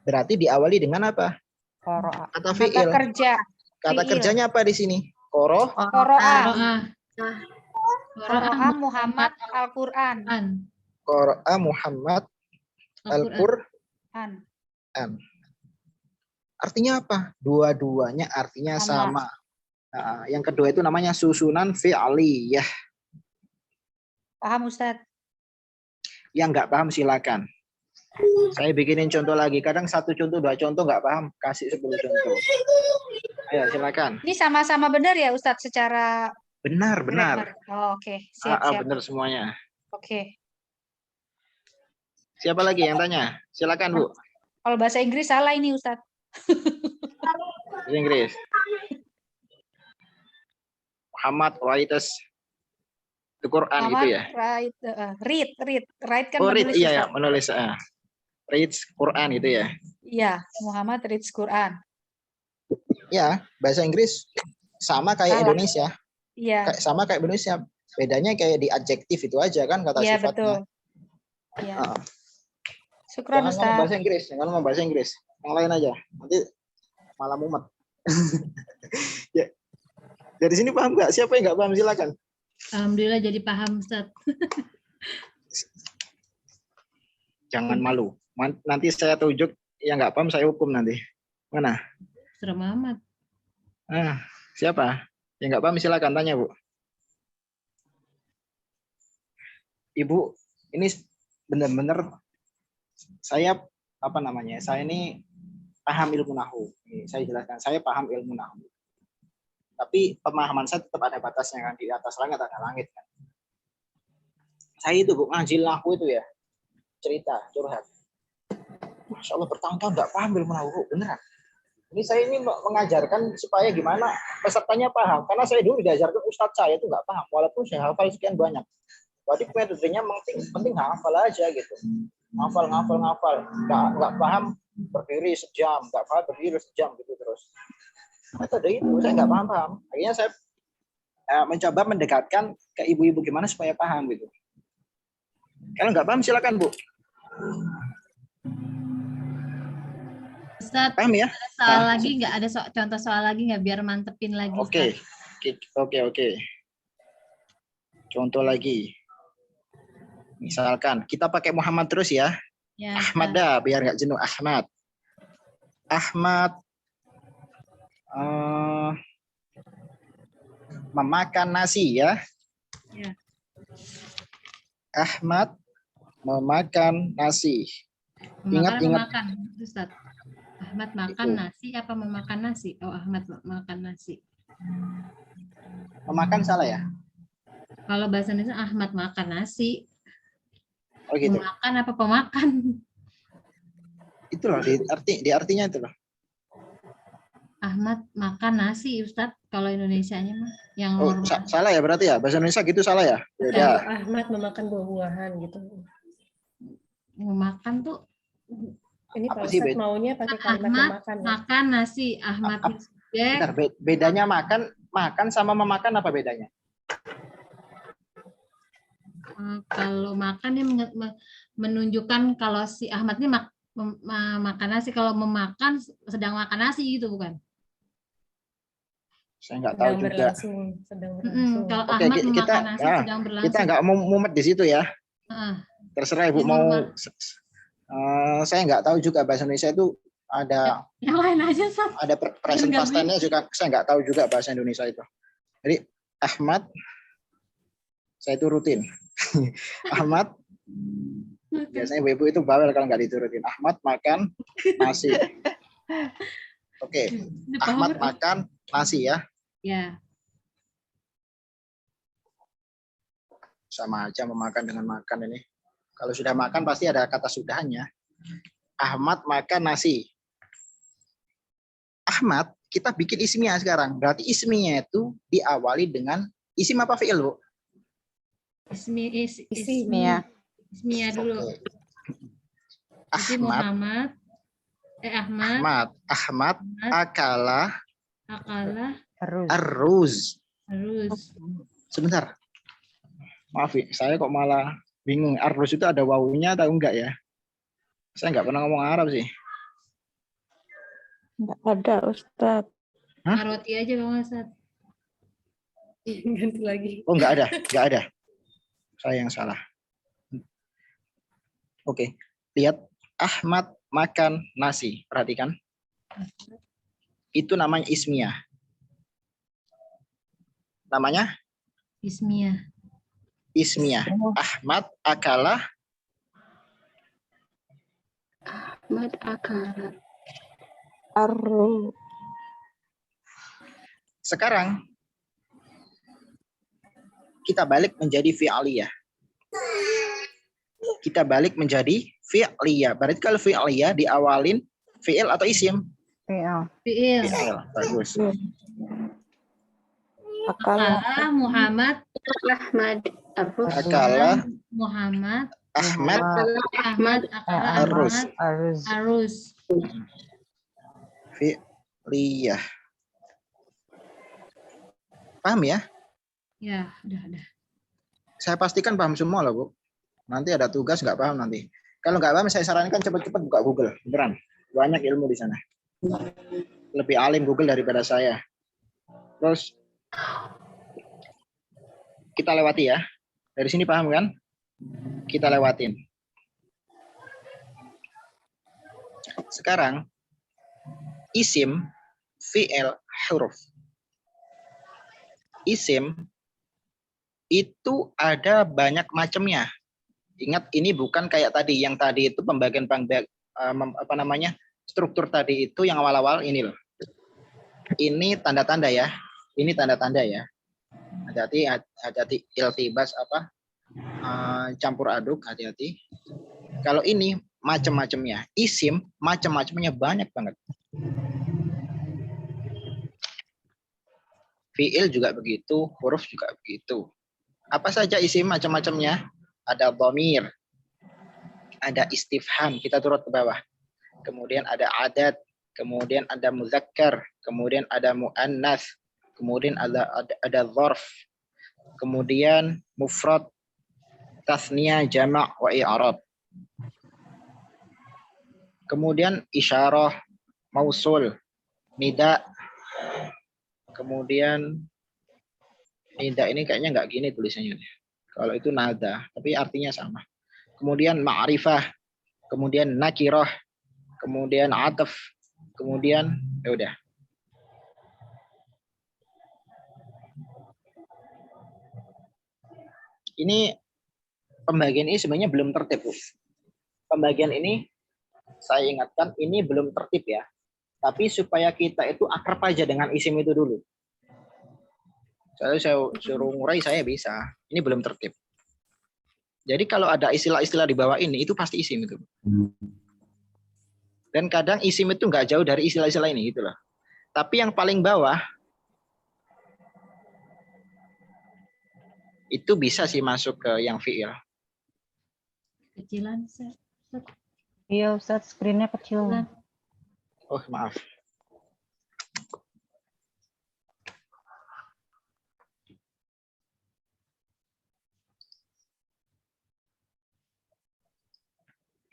[SPEAKER 1] Berarti diawali dengan apa?
[SPEAKER 2] Qoro'a.
[SPEAKER 1] Kata
[SPEAKER 7] Kata
[SPEAKER 1] fi'il.
[SPEAKER 7] kerja.
[SPEAKER 1] Kata
[SPEAKER 7] fi'il.
[SPEAKER 1] kerjanya apa di sini? Qoro'a.
[SPEAKER 7] Qoro'a.
[SPEAKER 4] Qoro'a
[SPEAKER 7] Qoro'a Muhammad Al-Quran.
[SPEAKER 1] Qoro'a Muhammad Al-Qur'an. Artinya apa? Dua-duanya artinya sama. Nah, yang kedua itu namanya susunan fi'liyah.
[SPEAKER 7] Paham Ustadz?
[SPEAKER 1] Yang nggak paham silakan. Saya bikinin contoh lagi. Kadang satu contoh, dua contoh nggak paham, kasih 10 contoh. Ayo silakan.
[SPEAKER 7] Ini sama-sama benar ya Ustadz secara
[SPEAKER 1] Benar.
[SPEAKER 7] grammar? Oh, oke. Siap.
[SPEAKER 1] Benar semuanya.
[SPEAKER 7] Oke.
[SPEAKER 1] Siapa lagi yang tanya? Silakan Bu.
[SPEAKER 7] Kalau bahasa Inggris salah ini Ustadz.
[SPEAKER 1] Bahasa Inggris. Muhammad writes the Quran gitu
[SPEAKER 7] Muhammad
[SPEAKER 1] ya.
[SPEAKER 7] Write kan
[SPEAKER 1] Oh, read,
[SPEAKER 7] menulis.
[SPEAKER 1] iya ya,
[SPEAKER 7] Ustaz.
[SPEAKER 1] menulis. Reads Quran gitu ya.
[SPEAKER 7] Iya, Muhammad reads Quran.
[SPEAKER 1] Ya, bahasa Inggris sama kayak
[SPEAKER 7] Salah.
[SPEAKER 1] Indonesia.
[SPEAKER 7] Iya,
[SPEAKER 1] Sama kayak Indonesia. Bedanya kayak di adjektif itu aja kan kata
[SPEAKER 7] iya
[SPEAKER 1] sifatnya.
[SPEAKER 7] betul. Iya.
[SPEAKER 1] Heeh.
[SPEAKER 7] Syukran
[SPEAKER 1] Jangan ngomong
[SPEAKER 7] Ustaz.
[SPEAKER 1] bahasa Inggris, jangan ngomong bahasa Inggris. Yang lain aja. Nanti malah mumet. Ya. Dari sini paham nggak? Siapa yang nggak paham silakan.
[SPEAKER 4] Alhamdulillah jadi paham Ustaz.
[SPEAKER 1] Jangan malu. Nanti saya tunjuk yang nggak paham saya hukum nanti. Mana?
[SPEAKER 4] Serem amat.
[SPEAKER 1] Siapa? Yang nggak paham silakan tanya, Bu. Ibu, ini benar-benar saya saya ini paham ilmu nahwu. Saya jelaskan, saya paham ilmu nahwu. Tapi pemahaman saya tetap ada batasnya kan, di atas langit ada langit kan. Saya itu Bu ngaji nahwu itu ya, cerita, curhat. Masya Allah bertahun-tahun nggak paham ilmu nahwu, beneran. Ini saya ini mengajarkan supaya gimana pesertanya paham. Karena saya dulu diajarkan ustadz saya itu nggak paham, walaupun saya hafal sekian banyak. Berarti metodenya penting hafal aja gitu. Ngafal. Nggak paham berdiri sejam, nggak paham berdiri sejam gitu terus. Metode itu saya nggak paham. Akhirnya saya mencoba mendekatkan ke ibu-ibu gimana supaya paham gitu. Kalau nggak paham silakan Bu.
[SPEAKER 4] Ustaz,
[SPEAKER 1] Paham ya?
[SPEAKER 4] ada soal lagi nggak? Ada contoh soal lagi nggak biar mantepin lagi?
[SPEAKER 1] Oke. Contoh lagi. Misalkan kita pakai Muhammad terus ya.
[SPEAKER 4] Ya,
[SPEAKER 1] Ahmad dah biar nggak jenuh. Ahmad memakan nasi ya.
[SPEAKER 4] Ya.
[SPEAKER 1] Ahmad memakan nasi. Ingat.
[SPEAKER 4] Makan, Ustaz. Ahmad makan
[SPEAKER 1] Itu.
[SPEAKER 4] nasi apa memakan nasi? Oh, Ahmad makan nasi.
[SPEAKER 1] Memakan salah ya?
[SPEAKER 4] Kalau bahasa Indonesia Ahmad makan nasi.
[SPEAKER 1] Oh gitu.
[SPEAKER 4] Makan apa pemakan?
[SPEAKER 1] Itu loh di artinya itu loh.
[SPEAKER 4] Ahmad makan nasi, Ustaz. Kalau Indonesianya mah yang
[SPEAKER 1] Oh,
[SPEAKER 4] normal.
[SPEAKER 1] salah ya berarti ya? Bahasa Indonesia gitu salah ya? Ya.
[SPEAKER 6] Ahmad memakan buah-buahan gitu.
[SPEAKER 4] Memakan tuh
[SPEAKER 6] Ini
[SPEAKER 1] Apa
[SPEAKER 6] Pak
[SPEAKER 1] sih,
[SPEAKER 6] Ustadz
[SPEAKER 1] Bet?
[SPEAKER 6] maunya pakai kalimat
[SPEAKER 4] Ahmad
[SPEAKER 6] memakan. Ya?
[SPEAKER 4] makan nasi. Ahmad itu subjek.
[SPEAKER 1] Bentar, bedanya makan sama memakan apa bedanya?
[SPEAKER 4] Kalau makan dia menunjukkan kalau si Ahmad ini makan nasi. Kalau memakan sedang makan nasi gitu bukan?
[SPEAKER 1] Saya nggak tahu juga.
[SPEAKER 6] Sedang berlangsung.
[SPEAKER 4] Kalau
[SPEAKER 1] Oke,
[SPEAKER 4] Ahmad
[SPEAKER 1] kita
[SPEAKER 4] memakan nasi sedang berlangsung.
[SPEAKER 1] Kita nggak mau mumet di situ ya. Terserah Ibu
[SPEAKER 4] Ini
[SPEAKER 1] mau.
[SPEAKER 4] normal.
[SPEAKER 1] Saya nggak tahu juga bahasa Indonesia itu ada
[SPEAKER 4] Yang lain aja, Sat.
[SPEAKER 1] present
[SPEAKER 4] Nggak
[SPEAKER 1] past tense-nya juga saya nggak tahu juga bahasa Indonesia itu. Jadi Ahmad, saya itu rutin. Ahmad, biasanya ibu itu bawel kalau nggak diturutin. Ahmad makan nasi. Oke,
[SPEAKER 4] Ini
[SPEAKER 1] Ahmad
[SPEAKER 4] power.
[SPEAKER 1] makan nasi ya.
[SPEAKER 4] Ya.
[SPEAKER 1] Sama aja memakan dengan makan ini. Kalau sudah makan pasti ada kata sudahannya. Ahmad makan nasi. Ahmad, kita bikin ismiyah sekarang. Berarti ismiyah itu diawali dengan isim apa fi'il, Bu?
[SPEAKER 2] Ismiyah.
[SPEAKER 4] Ismiyah dulu.
[SPEAKER 1] Oke.
[SPEAKER 4] Jadi
[SPEAKER 1] Ahmad,
[SPEAKER 4] Muhammad. Ahmad.
[SPEAKER 1] Ahmad, akala,
[SPEAKER 4] Terus.
[SPEAKER 1] arruz.
[SPEAKER 4] Terus.
[SPEAKER 1] Sebentar. Maaf, saya kok malah bingung. Arruz itu ada wawunya atau enggak ya? Saya nggak pernah ngomong Arab sih.
[SPEAKER 2] Enggak ada, Ustaz.
[SPEAKER 1] Hah?
[SPEAKER 4] Roti aja Bang Ustaz.
[SPEAKER 6] Ganti lagi.
[SPEAKER 1] Oh, nggak ada. Saya yang salah. Oke, lihat Ahmad makan nasi. Perhatikan. Itu namanya ismiyah. Namanya
[SPEAKER 4] Ismiyah.
[SPEAKER 1] ismiyah. Ahmad akala.
[SPEAKER 8] Ahmad akala.
[SPEAKER 1] Sekarang kita balik menjadi fi'aliyah. Berarti kalau fi'aliyah diawalin fi'il atau isim?
[SPEAKER 2] Iya.
[SPEAKER 4] Fi'il.
[SPEAKER 1] Fi'il. Bagus.
[SPEAKER 2] Akala.
[SPEAKER 4] Akala Muhammad
[SPEAKER 8] Ahmad Arus.
[SPEAKER 1] Akala
[SPEAKER 4] Muhammad
[SPEAKER 1] Ahmad
[SPEAKER 8] Ahmad
[SPEAKER 4] Akala
[SPEAKER 1] Arus.
[SPEAKER 4] Ahmad Arus.
[SPEAKER 1] Fi'liyah. Paham ya?
[SPEAKER 4] Ya, udah.
[SPEAKER 1] Saya pastikan paham semua loh, Bu. Nanti ada tugas nggak paham nanti. Kalau nggak paham, saya sarankan cepat-cepat buka Google. Beneran. Banyak ilmu di sana. Lebih alim Google daripada saya. Terus kita lewati ya. Dari sini paham kan? Kita lewatin. Sekarang isim, fi'il, huruf. Isim itu ada banyak macamnya. Ingat, ini bukan kayak tadi. Yang tadi itu pembagian struktur tadi itu yang awal-awal ini loh. Ini tanda-tanda ya. Ini tanda-tanda ya. Hati-hati iltibas campur aduk, hati-hati. Kalau ini macam-macamnya. Isim macam-macamnya banyak banget. Fi'il juga begitu, huruf juga begitu. Apa saja isim macam-macamnya? Ada dhamir, ada istifham, kita turut ke bawah. Kemudian ada adat, kemudian ada muzakkar, kemudian ada muannas, kemudian ada dzarf, kemudian mufrad, tasniyah, jama' wa i'rab. Kemudian isyarah, mausul, nida. Kemudian nida ini kayaknya nggak gini tulisannya. Kalau itu nada, tapi artinya sama. Kemudian ma'rifah, kemudian nakirah, kemudian ataf, kemudian ya udah. Ini pembagian ini sebenarnya belum tertib, Bu. Pembagian ini saya ingatkan ini belum tertib ya. Tapi supaya kita itu akrab aja dengan isim itu dulu. Saya suruh ngurai saya bisa. Ini belum tertib. Jadi kalau ada istilah-istilah di bawah ini itu pasti isim itu. Dan kadang isim itu nggak jauh dari istilah-istilah ini gitu loh. Tapi yang paling bawah itu bisa sih masuk ke yang fi'il.
[SPEAKER 4] Kecilan, Ustaz.
[SPEAKER 2] Iya Ustaz, screen-nya kecil.
[SPEAKER 1] Oh, maaf.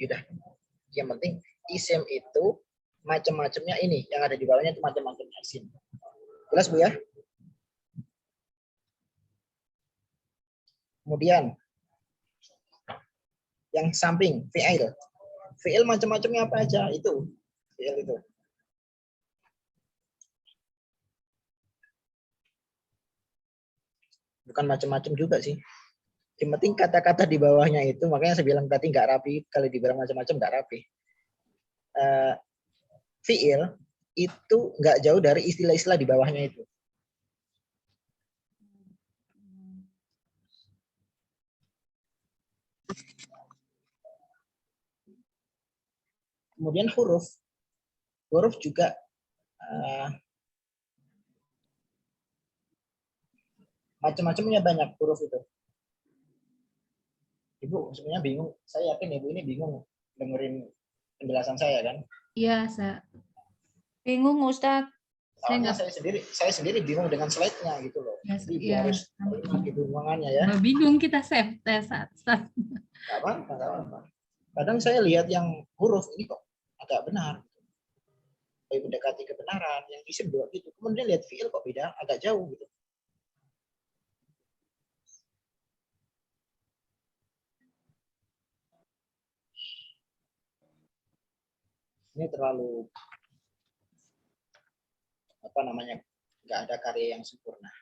[SPEAKER 1] Udah. Yang penting isim itu macam-macamnya ini. Yang ada di bawahnya itu macam-macamnya isim. Jelas, Bu ya? Kemudian yang samping fi'il. Fi'il macam-macamnya apa aja? Itu. Fi'il itu. Bukan macam-macam juga sih. Yang penting kata-kata di bawahnya itu, makanya saya bilang tadi nggak rapi. Kalau dibilang macam-macam nggak rapi. Fi'il itu nggak jauh dari istilah-istilah di bawahnya itu. Kemudian huruf juga macam-macamnya banyak huruf itu. Ibu sebenarnya bingung. Saya yakin Ibu ini bingung dengerin penjelasan saya kan?
[SPEAKER 4] Iya, Sa.
[SPEAKER 7] Bingung Ustadz.
[SPEAKER 1] Soalnya saya sendiri bingung dengan slide-nya gitu loh.
[SPEAKER 4] Ya,
[SPEAKER 1] Jadi
[SPEAKER 4] ya.
[SPEAKER 1] harus kebingungannya ya.
[SPEAKER 4] Nah, bingung kita save saat.
[SPEAKER 1] Nggak apa-apa. Kadang saya lihat yang huruf ini kok agak benar. Lebih mendekati kebenaran. Yang isim juga gitu. Kemudian lihat fi'il kok beda, agak jauh gitu. Ini terlalu nggak ada karya yang sempurna.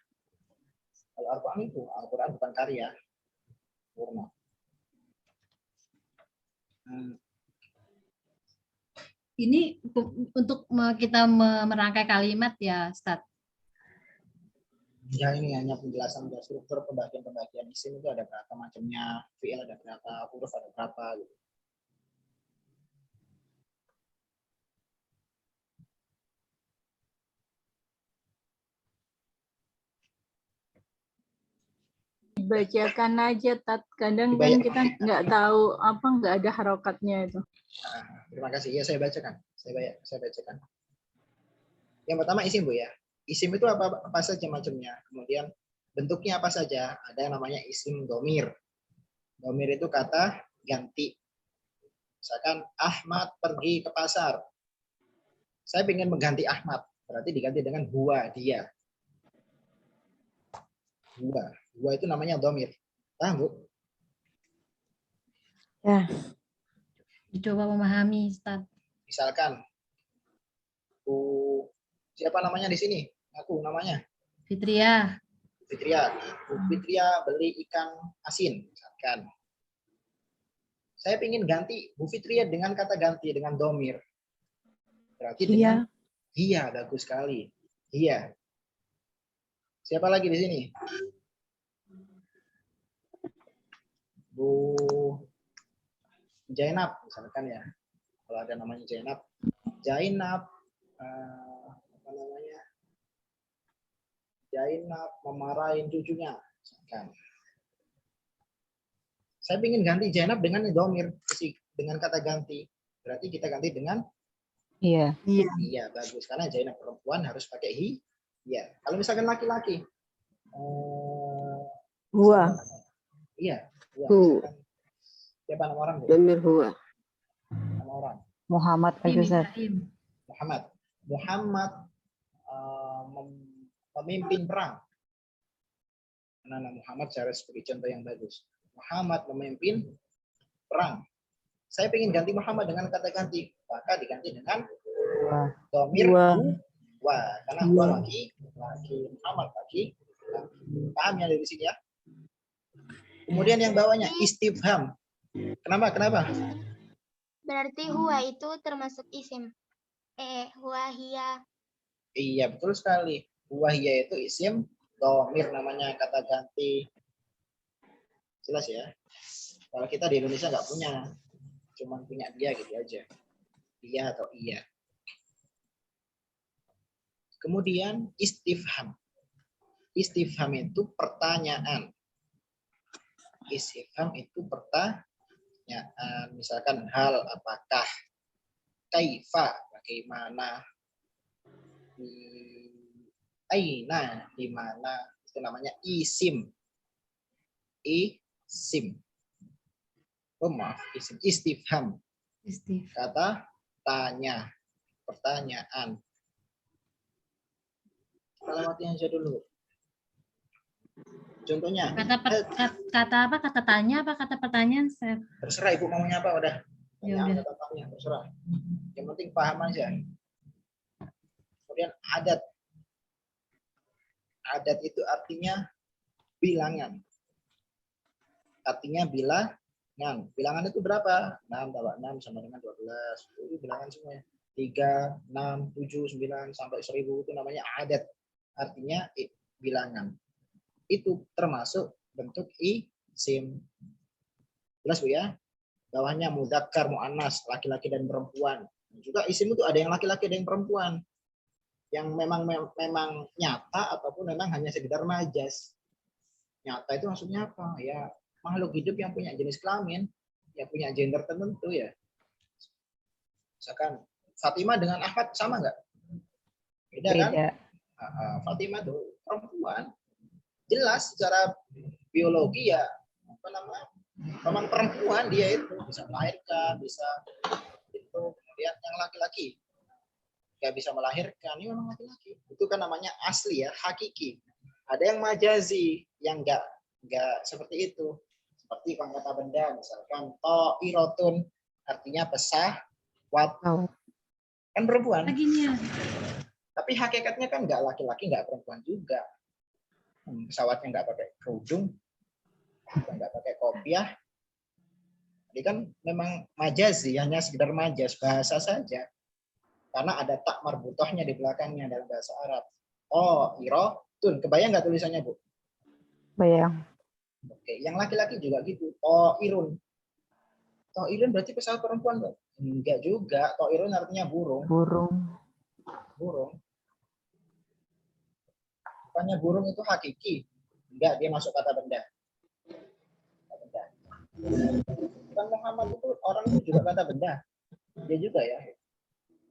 [SPEAKER 1] Kalau Al-Quran bukan karya sempurna.
[SPEAKER 4] Ini untuk kita merangkai kalimat ya, Ustaz.
[SPEAKER 1] Ya ini hanya penjelasan struktur pembagian isim itu ada berapa macamnya, fi'il ada berapa, huruf ada berapa gitu.
[SPEAKER 9] dibacakan aja, Tat. Kadang
[SPEAKER 1] Dibayar.
[SPEAKER 9] kan kita nggak tahu apa, nggak ada harokatnya itu.
[SPEAKER 1] Nah, terima kasih. Ya, saya bacakan. Saya bacakan. Yang pertama isim, Bu ya. Isim itu apa saja macamnya. Kemudian bentuknya apa saja. Ada yang namanya isim domir. Domir itu kata ganti. Misalkan Ahmad pergi ke pasar. Saya ingin mengganti Ahmad. Berarti diganti dengan huwa, dia. Huwa. Huwa itu namanya domir. Paham, Bu?
[SPEAKER 5] Ya.
[SPEAKER 4] Dicoba memahami, Ustaz.
[SPEAKER 1] Misalkan siapa namanya di sini? Aku namanya.
[SPEAKER 4] Fitria.
[SPEAKER 1] Fitria. Fitria beli ikan asin. Misalkan. Saya ingin ganti Bu Fitria dengan kata ganti, dengan domir. Berarti dengan iya, bagus sekali. Iya. Siapa lagi di sini? Bu Jainab, misalkan ya. Kalau ada namanya Jainab. Jainab, apa namanya? Jainab memarahin cucunya. Misalkan. Saya ingin ganti Jainab dengan domir, dengan kata ganti. Berarti kita ganti dengan
[SPEAKER 2] Iya.
[SPEAKER 1] iya, bagus. Karena Jainab perempuan harus pakai hi. Iya. Kalau misalkan laki-laki,
[SPEAKER 8] Huwa.
[SPEAKER 1] iya.
[SPEAKER 8] Hu.
[SPEAKER 1] Siapa nama orang? Bu?
[SPEAKER 8] Domir huwa.
[SPEAKER 1] Nama orang.
[SPEAKER 2] Muhammad Pak Ustaz.
[SPEAKER 1] Muhammad. Muhammad memimpin perang. Karena Muhammad saya sebagai contoh yang bagus. Muhammad memimpin perang. Saya ingin ganti Muhammad dengan kata ganti, maka diganti dengan domir wa. Karena huwa laki Muhammad laki. Paham ya dari sini ya? Kemudian yang bawahnya istifham. Kenapa?
[SPEAKER 3] Berarti huwa itu termasuk isim. Huwa hiya.
[SPEAKER 1] Iya, betul sekali. Huwa hiya itu isim, domir namanya kata ganti. Jelas ya? Kalau kita di Indonesia nggak punya, cuman punya dia gitu aja. Dia atau iya. Kemudian istifham. Istifham itu pertanyaan. Istifham itu pertanyaan. Misalkan hal, apakah, kaifa, bagaimana, aina, di mana, itu namanya isim. Isim. Oh maaf, isim. Istifham. Kata tanya, pertanyaan. Kita lewati aja dulu. Contohnya.
[SPEAKER 4] Kata apa? Kata tanya apa kata pertanyaan?
[SPEAKER 1] Terserah Ibu maunya apa udah.
[SPEAKER 4] Ya udah.
[SPEAKER 1] Kata tanya, terserah. Yang penting paham aja. Kemudian adat. Adat itu artinya bilangan. Artinya bilangan. Bilangan itu berapa? 6 tambah 6 sama dengan 12. Itu bilangan semuanya. 3, 6, 7, 9 sampai 1000 itu namanya adat. Artinya bilangan. Itu termasuk bentuk isim. Jelas Bu ya? Bawahnya mudzakkar, muannas, laki-laki dan perempuan. Juga isim itu ada yang laki-laki ada yang perempuan. Yang memang nyata ataupun memang hanya sekedar majas. Nyata itu maksudnya apa? Ya makhluk hidup yang punya jenis kelamin, yang punya gender tertentu ya. Misalkan Fatimah dengan Ahmad sama nggak? Beda kan? Fatimah tuh perempuan. Jelas secara biologi ya apa namanya? Memang perempuan dia itu bisa melahirkan, bisa itu. Kemudian yang laki-laki nggak bisa melahirkan, ini memang laki-laki. Itu kan namanya asli ya, hakiki. Ada yang majazi yang nggak seperti itu. Seperti kata benda misalkan ta'irotun artinya pesawat. Kan perempuan. Tapi hakikatnya kan nggak laki-laki, nggak perempuan juga. Pesawatnya nggak pakai kerudung, nggak pakai kopiah. Jadi kan memang majazi, hanya sekedar majas, bahasa saja. Karena ada tak marbutohnya di belakangnya dalam bahasa Arab. Oh, irotun. Kebayang nggak tulisannya, Bu?
[SPEAKER 2] Bayang.
[SPEAKER 1] Oke, yang laki-laki juga gitu. Oh, irun. Oh, irun berarti pesawat perempuan, Bu? Enggak juga. Oh, irun artinya burung. Burung. Bukannya burung itu hakiki. Enggak, dia masuk kata benda. Kan Muhammad itu orang itu juga kata benda. Dia juga ya.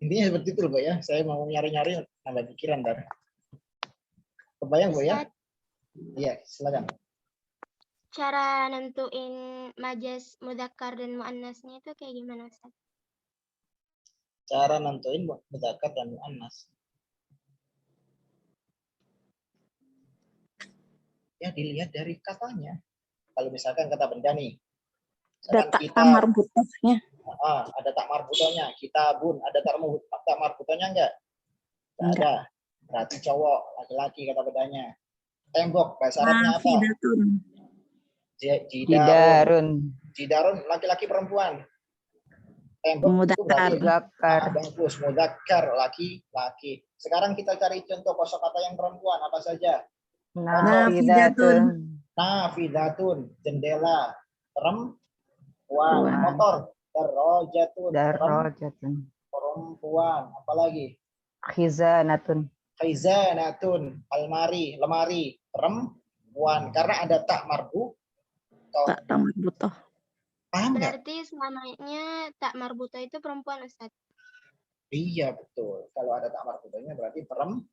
[SPEAKER 1] Intinya seperti itu loh, Bu ya. Saya mau nyari-nyari nambah pikiran ntar. Kebayang, Bu ya?
[SPEAKER 3] Ustadz,
[SPEAKER 1] Iya, silakan.
[SPEAKER 3] cara nentuin majas mudzakkar dan muannasnya itu kayak gimana, Ustadz?
[SPEAKER 1] Cara nentuin mudzakkar dan muannas. Ya dilihat dari katanya. Kalau misalkan kata benda nih.
[SPEAKER 5] Ada
[SPEAKER 1] Misalkan
[SPEAKER 5] tak
[SPEAKER 1] kita
[SPEAKER 5] marbutahnya.
[SPEAKER 1] ada tak marbutonya, kitabun, ada tak marbutonya enggak? Enggak ada. Berarti cowok, laki-laki kata bedanya. Tembok, bahasa Arabnya apa?
[SPEAKER 5] Nafidatun.
[SPEAKER 1] Jidarun.
[SPEAKER 2] Jidarun.
[SPEAKER 1] Jidarun, laki-laki perempuan. Tembok itu
[SPEAKER 5] Mudzakkar.
[SPEAKER 1] berarti
[SPEAKER 2] Zakar.
[SPEAKER 1] bagus, mudzakkar, laki-laki. Sekarang kita cari contoh kosakata yang perempuan, apa saja?
[SPEAKER 2] Nafidatun.
[SPEAKER 1] Nafidatun, jendela, perempuan,
[SPEAKER 5] Perempuan.
[SPEAKER 1] motor, darajatun,
[SPEAKER 2] Darajatun.
[SPEAKER 1] perempuan, apalagi?
[SPEAKER 2] Khizanatun.
[SPEAKER 1] Khizanatun, almari, lemari, perempuan. Karena ada tak marbu,
[SPEAKER 5] Tak marbutoh.
[SPEAKER 1] paham nggak?
[SPEAKER 3] Berarti selamanya tak marbuta itu perempuan, Ustadz.
[SPEAKER 1] Iya betul. Kalau ada tak marbutonya berarti perempuan.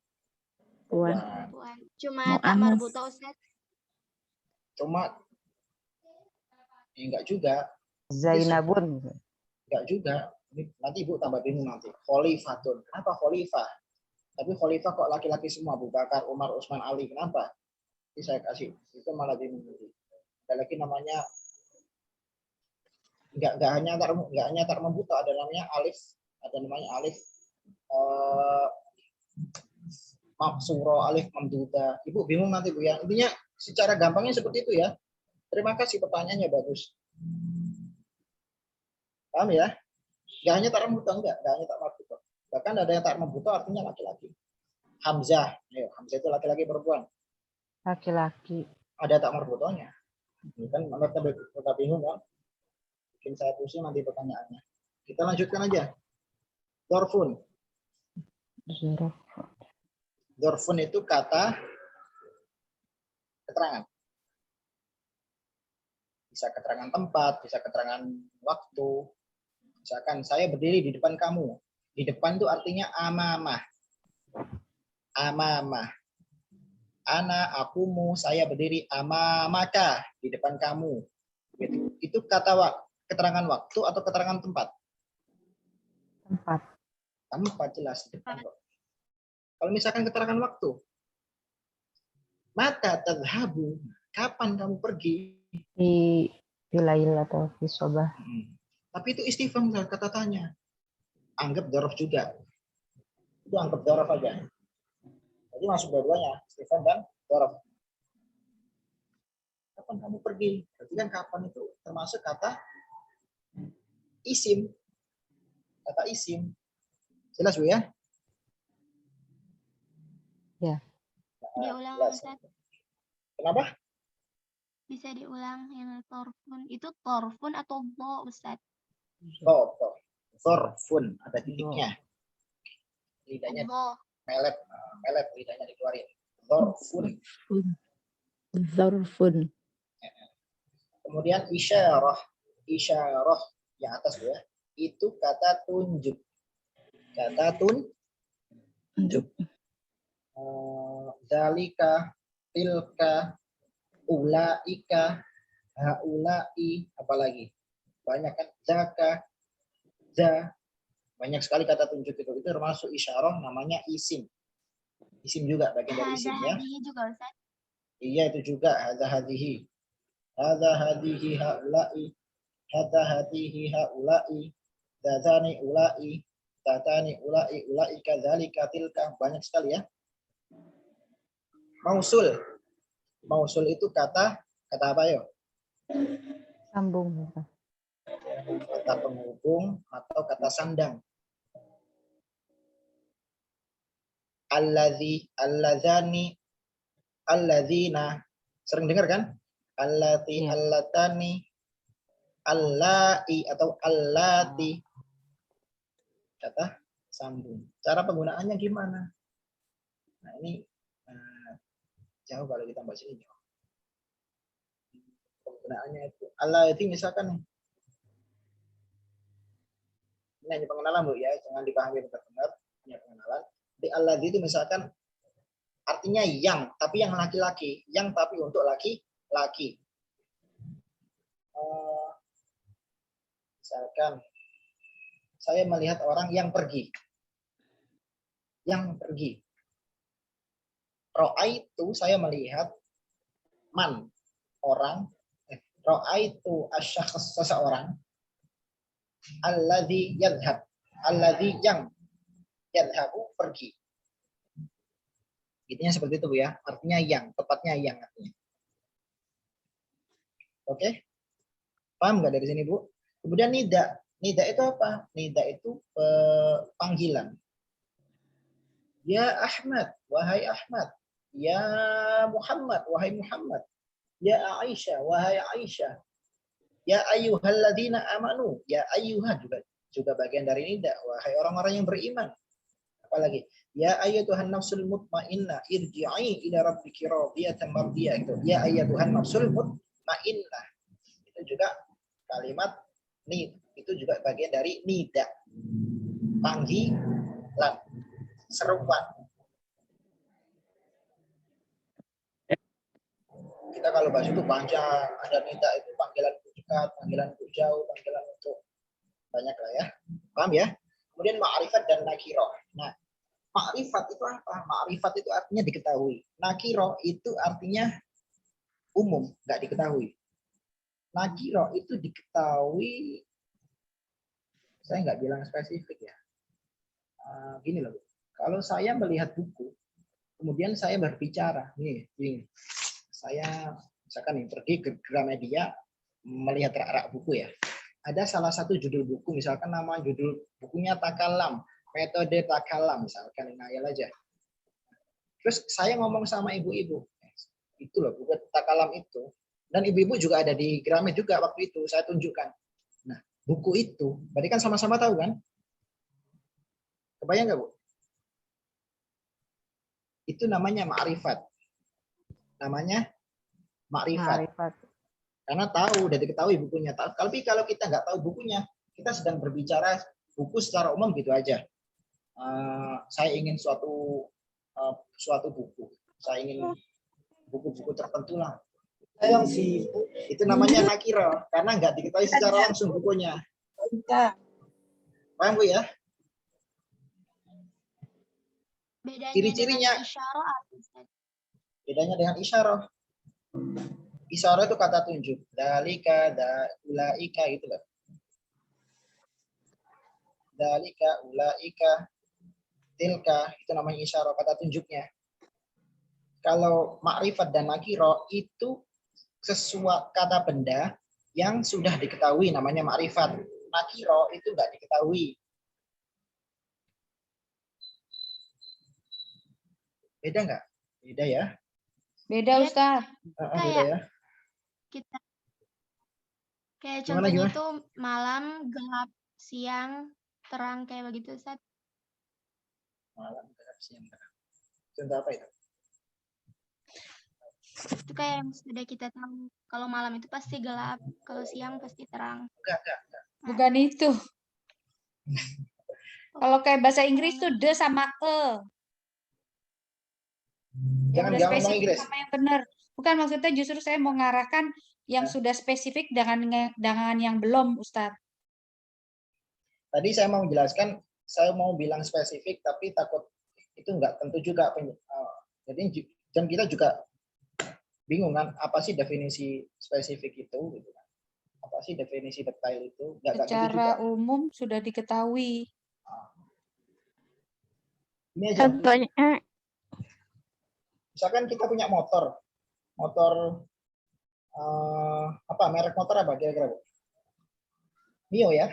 [SPEAKER 3] Perempuan. Cuma tak
[SPEAKER 5] Muannas.
[SPEAKER 3] marbuta, Ustadz.
[SPEAKER 1] Cuma enggak juga,
[SPEAKER 2] Zainabun.
[SPEAKER 1] enggak juga. Ini nanti Ibu tambah bingung nanti. Khalifatun. Kenapa khalifah? Tapi khalifah kok laki-laki semua, Abu Bakar, Umar, Utsman, Ali. Kenapa? Ini saya kasih. Itu malah bingung nanti. Ada lagi namanya enggak hanya tar membuta, ada namanya alif, maksuro, alif mamduda. Ibu bingung nanti Bu ya. Intinya secara gampangnya seperti itu ya. Terima kasih pertanyaannya bagus. Paham ya? Enggak hanya tar membuta, enggak hanya tar membuta. Bahkan ada yang tar membuta artinya laki-laki. Hamzah, ayo, Hamzah itu laki-laki perempuan.
[SPEAKER 2] Laki-laki.
[SPEAKER 1] Ada tak marbutonya. Ini kan mereka bingung kan? Bikin saya pusing nanti pertanyaannya. Kita lanjutkan aja. Dorfun.
[SPEAKER 2] Zuruf.
[SPEAKER 1] Dorfun itu kata keterangan. Bisa keterangan tempat, bisa keterangan waktu. Misalkan saya berdiri di depan kamu. Di depan itu artinya amamah. Amamah. Ana, akumu, saya berdiri amamaka, di depan kamu. Itu kata keterangan waktu atau keterangan tempat?
[SPEAKER 2] Tempat.
[SPEAKER 1] Tempat jelas di depan kok. Kalau misalkan keterangan waktu, mata tadhabu, kapan kamu pergi?
[SPEAKER 2] Di Lail atau di Sobah.
[SPEAKER 1] Tapi itu istifham kata tanya. Anggap dzaraf juga. Itu anggap dzaraf aja. Jadi masuk dua-duanya, istifham dan dzaraf. Kapan kamu pergi? Berarti kan kapan itu termasuk kata isim. Kata isim. Jelas Bu ya?
[SPEAKER 2] Ya.
[SPEAKER 3] Diulang,
[SPEAKER 1] Jelas.
[SPEAKER 3] Ustadz.
[SPEAKER 1] Kenapa?
[SPEAKER 3] Bisa diulang yang torfun. Itu torfun atau bo, Ustadz?
[SPEAKER 1] Zorfun, ada titiknya. Lidahnya
[SPEAKER 3] Bo.
[SPEAKER 1] melet lidahnya dikeluarin. Zorfun.
[SPEAKER 5] Zarfun.
[SPEAKER 1] Kemudian isyarah yang atas ya. Itu kata tunjuk. Kata tunjuk. Zalika, tilka, ulaika, haulai, apalagi banyak kan, zaka, za, banyak sekali kata tunjuk itu termasuk isyarah, namanya isim juga bagian dari isim ya.
[SPEAKER 3] Hadihi juga, Ustaz.
[SPEAKER 1] Iya itu juga hadza hadihi haulai, hadza hadihi haulai, dzani ulai, tatani ulai, ulaika, dzalika, tilka, banyak sekali ya. Mausul itu kata apa yo?
[SPEAKER 2] Sambung.
[SPEAKER 1] Kata penghubung atau kata sandang. Alladzani, alladzina. Sering dengar kan? Allati,
[SPEAKER 2] Ya.
[SPEAKER 1] allatani, allai atau allati. Kata sambung. Cara penggunaannya gimana? Nah ini jauh kalau kita bahas ini. Gunaannya itu alladzi misalkan nih. Ini hanya pengenalan Bu ya, jangan dipahami benar-benar, hanya pengenalan. Di alladzi itu misalkan artinya yang, tapi yang laki-laki, yang tapi untuk laki-laki. Misalkan saya melihat orang yang pergi. Yang pergi. Ra'aitu saya melihat man orang. Ra'aitu asyakhs seseorang. Alladzi yadhhab. Alladzi yang yadhhabu pergi. Intinya seperti itu Bu ya. Artinya yang, tepatnya yang artinya. Oke? Paham nggak dari sini Bu? Kemudian nida. Nida itu apa? Nida itu panggilan. Ya Ahmad, wahai Ahmad. Ya Muhammad, wahai Muhammad. Ya Aisyah, wahai Aisyah. Ya ayyuhalladzina amanu. Ya ayyuha juga bagian dari nida. Wahai orang-orang yang beriman. Apalagi? Ya ayyatuhan nafsul mutmainnah irji'i ila rabbiki radiyatan mardiyah. Itu ya ayyatuhan nafsul mutmainnah. Itu juga kalimat nid, itu juga bagian dari nida. Panggilan, seruan. Kita kalau bahas itu panjang, ada nida itu panggilan untuk dekat, panggilan untuk jauh, panggilan untuk banyak lah ya. Paham ya? Kemudian ma'rifat dan nakirah. Nah, ma'rifat itu apa? Ma'rifat itu artinya diketahui. Nakirah itu artinya umum, nggak diketahui. Nakirah itu diketahui, saya nggak bilang spesifik ya. Gini loh, kalau saya melihat buku, kemudian saya berbicara, nih, saya misalkan nih pergi ke Gramedia melihat rak-rak buku ya. Ada salah satu judul buku, misalkan nama judul bukunya Takalam, metode Takalam misalkan, ngayal aja. Terus saya ngomong sama ibu-ibu, itu loh buku Takalam itu. Dan ibu-ibu juga ada di Gramet juga waktu itu, saya tunjukkan. Nah, buku itu, berarti kan sama-sama tahu kan? Kebayang nggak Bu? Itu namanya ma'rifat. Namanya ma'rifat. Karena tahu, udah diketahui bukunya. Tapi kalau kita nggak tahu bukunya, kita sedang berbicara buku secara umum gitu aja. Saya ingin suatu buku. Saya ingin buku-buku tertentu lah. Itu namanya nakira, karena nggak diketahui secara langsung bukunya. Paham Bu ya?
[SPEAKER 3] Bedanya
[SPEAKER 1] Ciri-cirinya.
[SPEAKER 3] dengan isyarah apa, Ustaz?
[SPEAKER 1] Bedanya dengan isyarah. Isyarah itu kata tunjuk. Dalika, ulaika gitu loh. Dalika, ulaika, tilka, itu namanya isyarah, kata tunjuknya. Kalau ma'rifat dan nakira itu sesuatu kata benda yang sudah diketahui, namanya ma'rifat. Nakira itu nggak diketahui. Beda nggak? Beda ya?
[SPEAKER 7] Beda, Ustaz.
[SPEAKER 1] Beda ya?
[SPEAKER 3] Kita kayak
[SPEAKER 1] Gimana,
[SPEAKER 3] contohnya
[SPEAKER 1] gimana?
[SPEAKER 3] itu malam, gelap, siang, terang kayak begitu, Ustaz.
[SPEAKER 1] Malam, gelap, siang, terang. Contoh apa itu?
[SPEAKER 3] Itu kayak yang sudah kita tahu. Kalau malam itu pasti gelap, kalau siang pasti terang.
[SPEAKER 1] Enggak.
[SPEAKER 7] Bukan itu. Kalau kayak bahasa Inggris tuh the sama e.
[SPEAKER 1] Jangan
[SPEAKER 7] Yang udah
[SPEAKER 1] ngomong
[SPEAKER 7] spesifik
[SPEAKER 1] Inggris.
[SPEAKER 7] sama yang benar. Bukan, maksudnya justru saya mau ngarahkan yang sudah spesifik dengan yang belum, Ustadz.
[SPEAKER 1] Tadi saya mau menjelaskan, saya mau bilang spesifik, tapi takut itu enggak tentu juga. Jadi dan kita juga bingung kan, apa sih definisi spesifik itu? Gitu kan. Apa sih definisi detail itu? Enggak gitu juga.
[SPEAKER 7] Secara umum sudah diketahui.
[SPEAKER 1] Ini aja.
[SPEAKER 5] Contohnya,
[SPEAKER 1] Misalkan kita punya motor apa merek motor apa kira-kira Bu? Mio ya.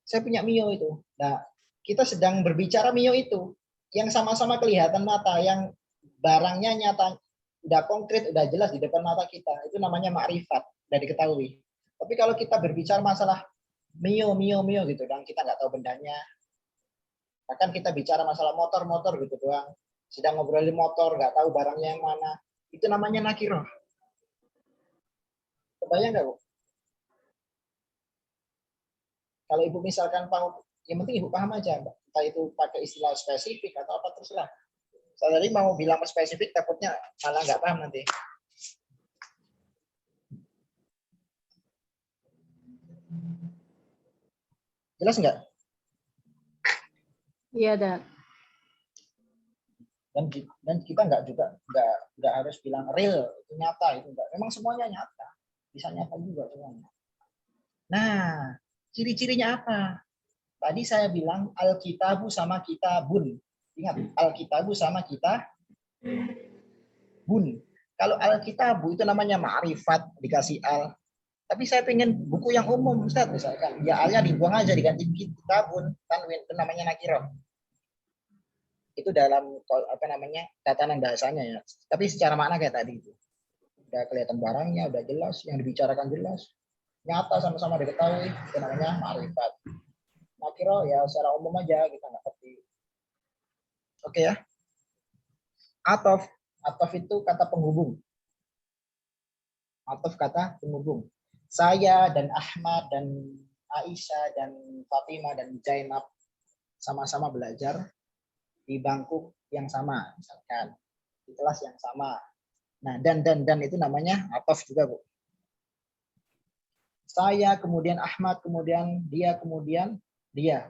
[SPEAKER 1] Saya punya Mio itu. Nah, kita sedang berbicara Mio itu yang sama-sama kelihatan mata, yang barangnya nyata, udah konkret, udah jelas di depan mata kita. Itu namanya ma'rifat, udah diketahui. Tapi kalau kita berbicara masalah Mio gitu, dan kita nggak tahu bendanya, bahkan kita bicara masalah motor gitu doang, sedang ngobrolin motor, nggak tahu barangnya yang mana, itu namanya nakirah. Kebayang nggak, Bu? Kalau Ibu misalkan paham, yang penting Ibu paham aja, Mbak. Entah itu pakai istilah spesifik atau apa, terserah. Saya tadi mau bilang spesifik, takutnya malah nggak paham nanti. Jelas nggak?
[SPEAKER 9] Iya, Dan.
[SPEAKER 1] Dan kita nggak harus bilang real, itu nyata, itu enggak. Memang semuanya nyata. Bisa nyata juga semuanya. Nah, ciri-cirinya apa? Tadi saya bilang Alkitabu sama kitabun. Ingat, Alkitabu sama kitabun. Kalau Alkitabu itu namanya ma'rifat, dikasih al. Tapi saya pengen buku yang umum, Ustaz, misalkan. Ya alnya dibuang aja, diganti kitabun. Tanwin, itu namanya nakirah. Itu dalam apa namanya tatanan bahasanya ya. Tapi secara makna kayak tadi itu. Udah kelihatan barangnya, udah jelas, yang dibicarakan jelas. Nyata sama-sama diketahui, itu namanya ma'rifat. Nakirah ya secara umum aja, kita nggak ngerti. Oke ya. Atof itu kata penghubung. Atof kata penghubung. Saya dan Ahmad dan Aisyah dan Fatimah dan Zainab sama-sama belajar di bangku yang sama, misalkan di kelas yang sama. Nah, dan itu namanya atof juga, Bu. Saya, kemudian Ahmad, kemudian dia, kemudian dia.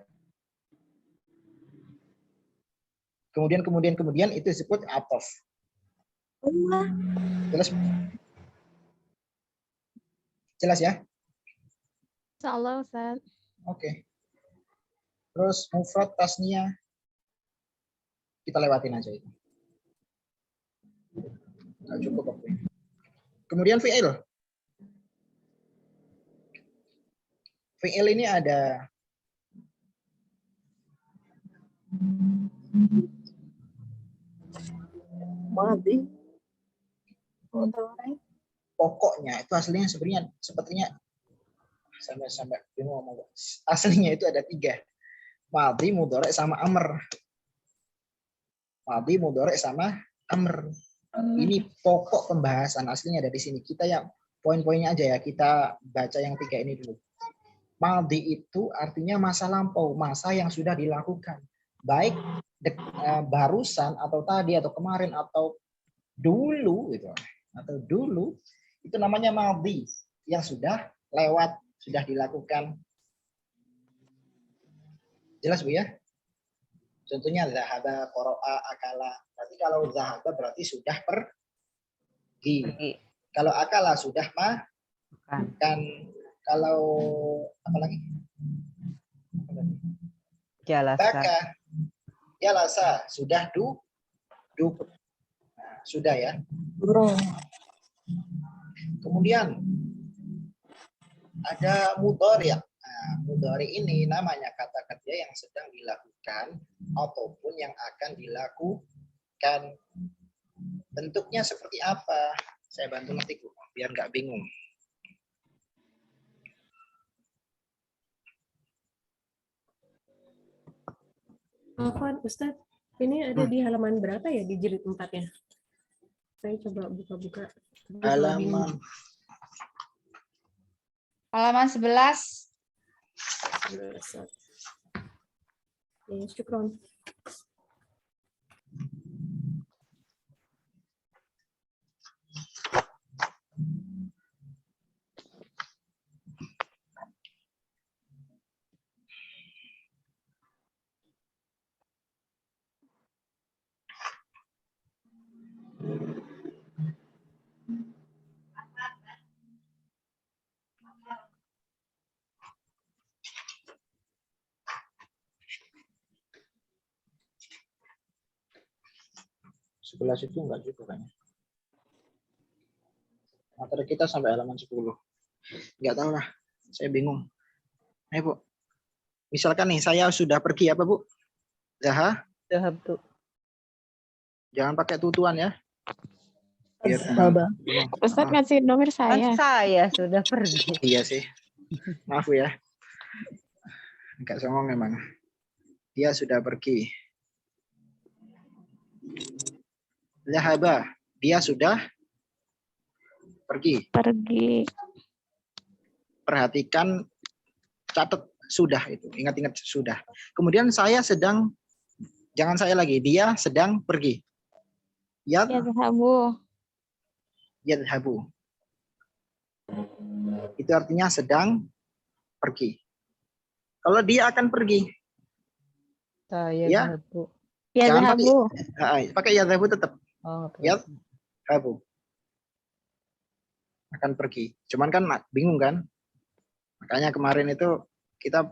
[SPEAKER 1] Kemudian itu disebut atof. Jelas? Jelas ya?
[SPEAKER 3] Insyaallah, Ustaz.
[SPEAKER 1] Oke. Terus mufrad tasniyah kita lewatin aja itu. Nggak cukup waktunya. Kemudian fi'il. Fi'il ini ada pokoknya itu aslinya sepertinya sampai bingung ngomong. Aslinya itu ada 3. Madhi, mudhari sama amr. Madhi, mudhari sama amr. Ini pokok pembahasan aslinya dari sini. Kita yang poin-poinnya aja ya, kita baca yang 3 ini dulu. Madhi itu artinya masa lampau, masa yang sudah dilakukan. Baik barusan atau tadi atau kemarin atau dulu gitu. Atau dulu itu namanya madhi yang sudah lewat, sudah dilakukan. Jelas, Bu ya? Contohnya zahaba, qara'a, akala. Berarti kalau zahaba berarti sudah pergi. Kalau akala sudah makan. Kalau apa lagi? Baka. Jalasa sudah duduk. Nah, sudah ya. Kemudian ada mudhari'. Nah, mudhari' ini namanya kata kerja yang sedang dilakukan ataupun yang akan dilakukan. Bentuknya seperti apa? Saya bantu ngetik biar nggak bingung.
[SPEAKER 6] Afwan, Ustadz, ini ada di halaman berapa ya di jilid 4-nya? Saya coba buka-buka.
[SPEAKER 1] Halaman
[SPEAKER 7] 11.
[SPEAKER 6] Ya, syukron.
[SPEAKER 1] sebelah situ enggak juga kayaknya. Materi kita sampai halaman 10. Enggak tahu lah, saya bingung. Ayo, Bu. Misalkan nih, saya sudah pergi apa, Bu? Zahab tuh. Jangan pakai tutuan ya. Biar
[SPEAKER 8] Ustaz ngasih nomor saya.
[SPEAKER 2] Kan saya sudah pergi.
[SPEAKER 1] Iya sih. Maaf ya. Enggak songong memang. Dia sudah pergi. Zahaba, dia sudah pergi. perhatikan, catat sudah itu. Ingat-ingat sudah. Kemudian saya sedang, jangan saya lagi, dia sedang pergi.
[SPEAKER 8] Yadhabu.
[SPEAKER 1] Yadhabu. Itu artinya sedang pergi. Kalau dia akan pergi,
[SPEAKER 2] Saya
[SPEAKER 1] Ya.
[SPEAKER 2] Bu.
[SPEAKER 1] Jangan
[SPEAKER 8] Yadhabu.
[SPEAKER 1] pakai yadhabu tetap.
[SPEAKER 2] Oh,
[SPEAKER 1] Yadhabu. Akan pergi. Cuman kan bingung kan? Makanya kemarin itu kita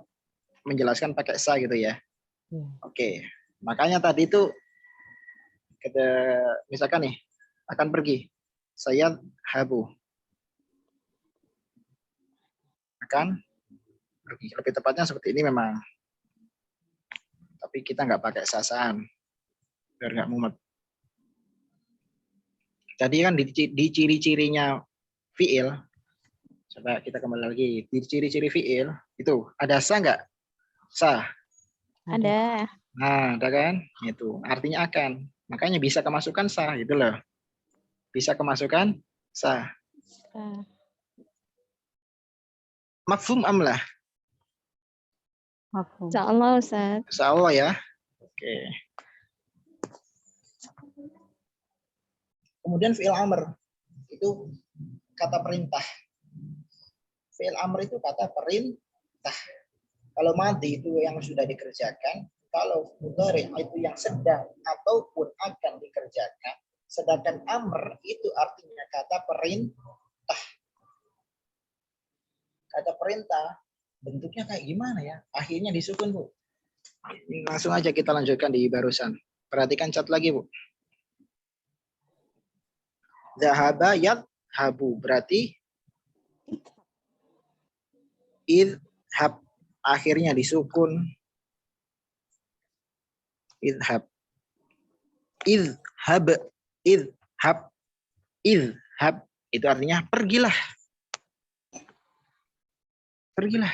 [SPEAKER 1] menjelaskan pakai sa gitu ya. Oke. Makanya tadi itu misalkan nih akan pergi. Saya habu. Akan pergi. Lebih tepatnya seperti ini memang. Tapi kita nggak pakai sasaan. Biar nggak mumet. Tadi kan di ciri-cirinya fiil. Coba kita kembali lagi. Di ciri-ciri fiil itu ada sa nggak? Sa.
[SPEAKER 8] Ada.
[SPEAKER 1] Nah, ada kan? Itu artinya akan. Makanya bisa kemasukan sa gitu loh. Bisa kemasukan sa. Mafhum amlah.
[SPEAKER 8] Insyaallah Ustaz.
[SPEAKER 1] Insyaallah ya. Oke. Kemudian fi'il amr itu kata perintah. Fi'il amr itu kata perintah. Kalau madhi itu yang sudah dikerjakan, kalau mudhari itu yang sedang ataupun akan dikerjakan, sedangkan amr itu artinya kata perintah. Kata perintah bentuknya kayak gimana ya? Akhirnya disukun, Bu. Langsung aja kita lanjutkan di barusan. Perhatikan cat lagi, Bu. Zahaba yadhabu berarti idhab, akhirnya disukun. Idhab. Idhab. Idhab. Idhab itu artinya pergilah. Pergilah.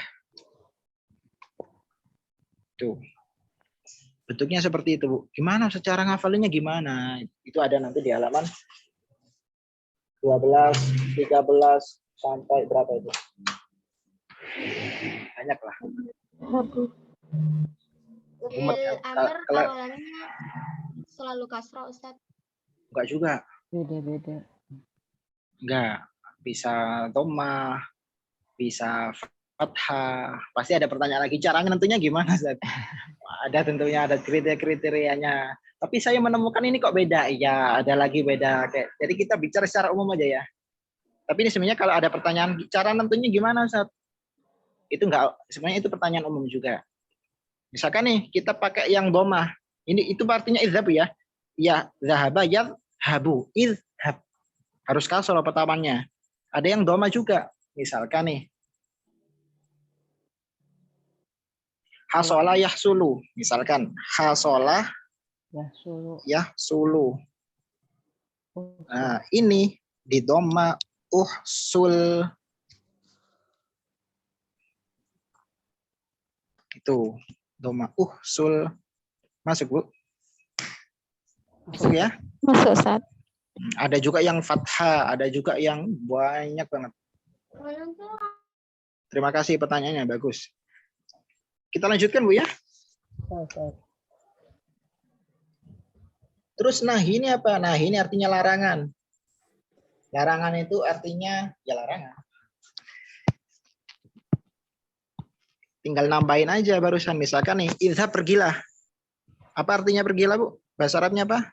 [SPEAKER 1] Tuh. Bentuknya seperti itu, Bu. Gimana secara ngafalinnya gimana? Itu ada nanti di halaman 12, 13 sampai berapa itu? Banyak lah.
[SPEAKER 3] Fi'il amr awalannya selalu kasroh, Ustadz.
[SPEAKER 1] Enggak juga.
[SPEAKER 2] Beda-beda.
[SPEAKER 1] Enggak. Bisa dhamma, bisa fathah. Pasti ada pertanyaan lagi, caranya tentunya gimana, Ustaz? Ada tentunya, ada kriteria-kriterianya. Tapi saya menemukan ini kok beda. Iya, ada lagi beda. Jadi kita bicara secara umum aja ya. Tapi ini sebenarnya kalau ada pertanyaan, cara tentunya gimana, Ustaz? Itu enggak, sebenarnya itu pertanyaan umum juga. Misalkan nih, kita pakai yang dhamma. Ini itu artinya idhab ya. Ya, zahaba yadhabu. Idhab. Harus kasroh pertamanya. Ada yang dhamma juga. Misalkan nih, hasolah yahsulu. Misalkan hasolah yahsulu. Nah, ini di dhamma uhsul. Itu dhamma uhsul. Masuk, Bu? Masuk ya?
[SPEAKER 8] Masuk Ustaz.
[SPEAKER 1] Ada juga yang fathah, ada juga yang banyak banget. Terima kasih pertanyaannya, bagus. Kita lanjutkan, Bu ya. Terus nahi ini apa? Nahi ini artinya larangan. Larangan itu artinya ya larangan. Tinggal nambahin aja barusan. Misalkan nih, idhab pergilah. Apa artinya pergilah, Bu? Bahasa Arabnya apa?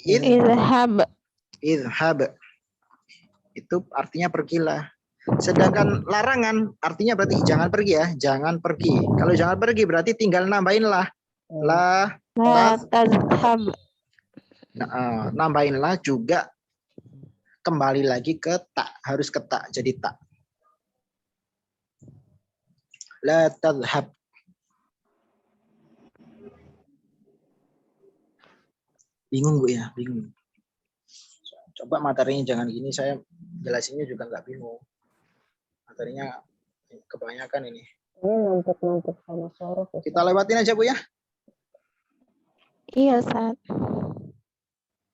[SPEAKER 8] Idhab.
[SPEAKER 1] Idhab. Itu artinya pergilah. Sedangkan larangan artinya berarti jangan pergi ya. Jangan pergi. Kalau jangan pergi berarti tinggal nambahin lah. La
[SPEAKER 8] tadhhab.
[SPEAKER 1] Nah, nambahinlah juga kembali lagi ke tak. Harus ke tak. Jadi tak. La tadhhab. Bingung, Bu ya, bingung. Coba materinya jangan gini, saya jelasinnya juga nggak bingung. Materinya kebanyakan ini.
[SPEAKER 2] Numpuk-numpuk sama sorot.
[SPEAKER 1] Kita lewatin aja, Bu ya.
[SPEAKER 8] Iya Ustaz.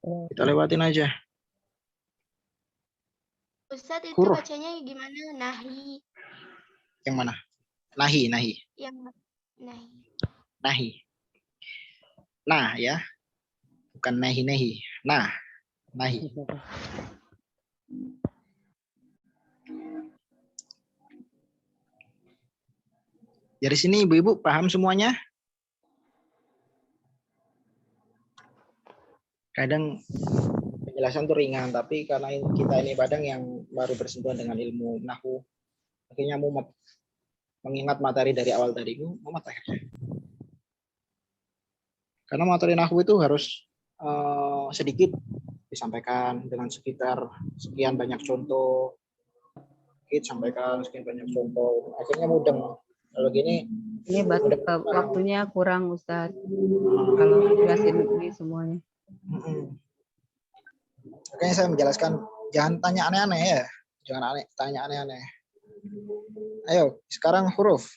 [SPEAKER 1] Kita lewatin aja.
[SPEAKER 3] Ustadz itu
[SPEAKER 1] Huruf.
[SPEAKER 3] bacanya gimana? Nahi.
[SPEAKER 1] Yang mana? Nahi.
[SPEAKER 3] Yang nah.
[SPEAKER 1] Nahi. Nah ya. Bukan nahi. Nah. Nahi. Dari sini ibu-ibu paham semuanya? Kadang penjelasan itu ringan, tapi karena kita ini kadang yang baru bersentuhan dengan ilmu nahwu, akhirnya mumet mengingat materi dari awal tadi, mumet akhirnya. Karena materi nahwu itu harus sedikit disampaikan dengan sekitar sekian banyak contoh, sampaikan sekian banyak contoh, akhirnya mudeng. Kalau gini,
[SPEAKER 2] Ini waktunya kurang Ustadz. Kalau jelasin ini semuanya.
[SPEAKER 1] Makanya saya menjelaskan, jangan tanya aneh-aneh ya. Jangan tanya aneh-aneh. Ayo, sekarang huruf.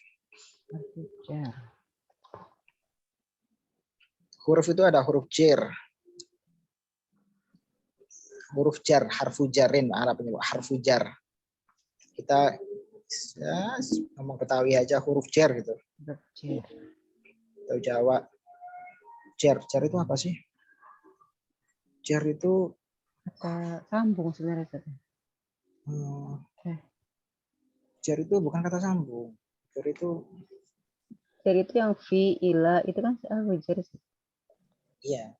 [SPEAKER 1] Huruf itu ada huruf jar. Huruf jar, harfu jarin, Arabnya harfu jar. Kita ya, ngomong Betawi aja huruf jar gitu. Atau Jawa. Jar itu apa sih? Jar itu
[SPEAKER 2] kata sambung sebenarnya.
[SPEAKER 1] Jar itu bukan kata sambung. Jar itu
[SPEAKER 2] yang fi, ila itu kan jar.
[SPEAKER 1] Iya.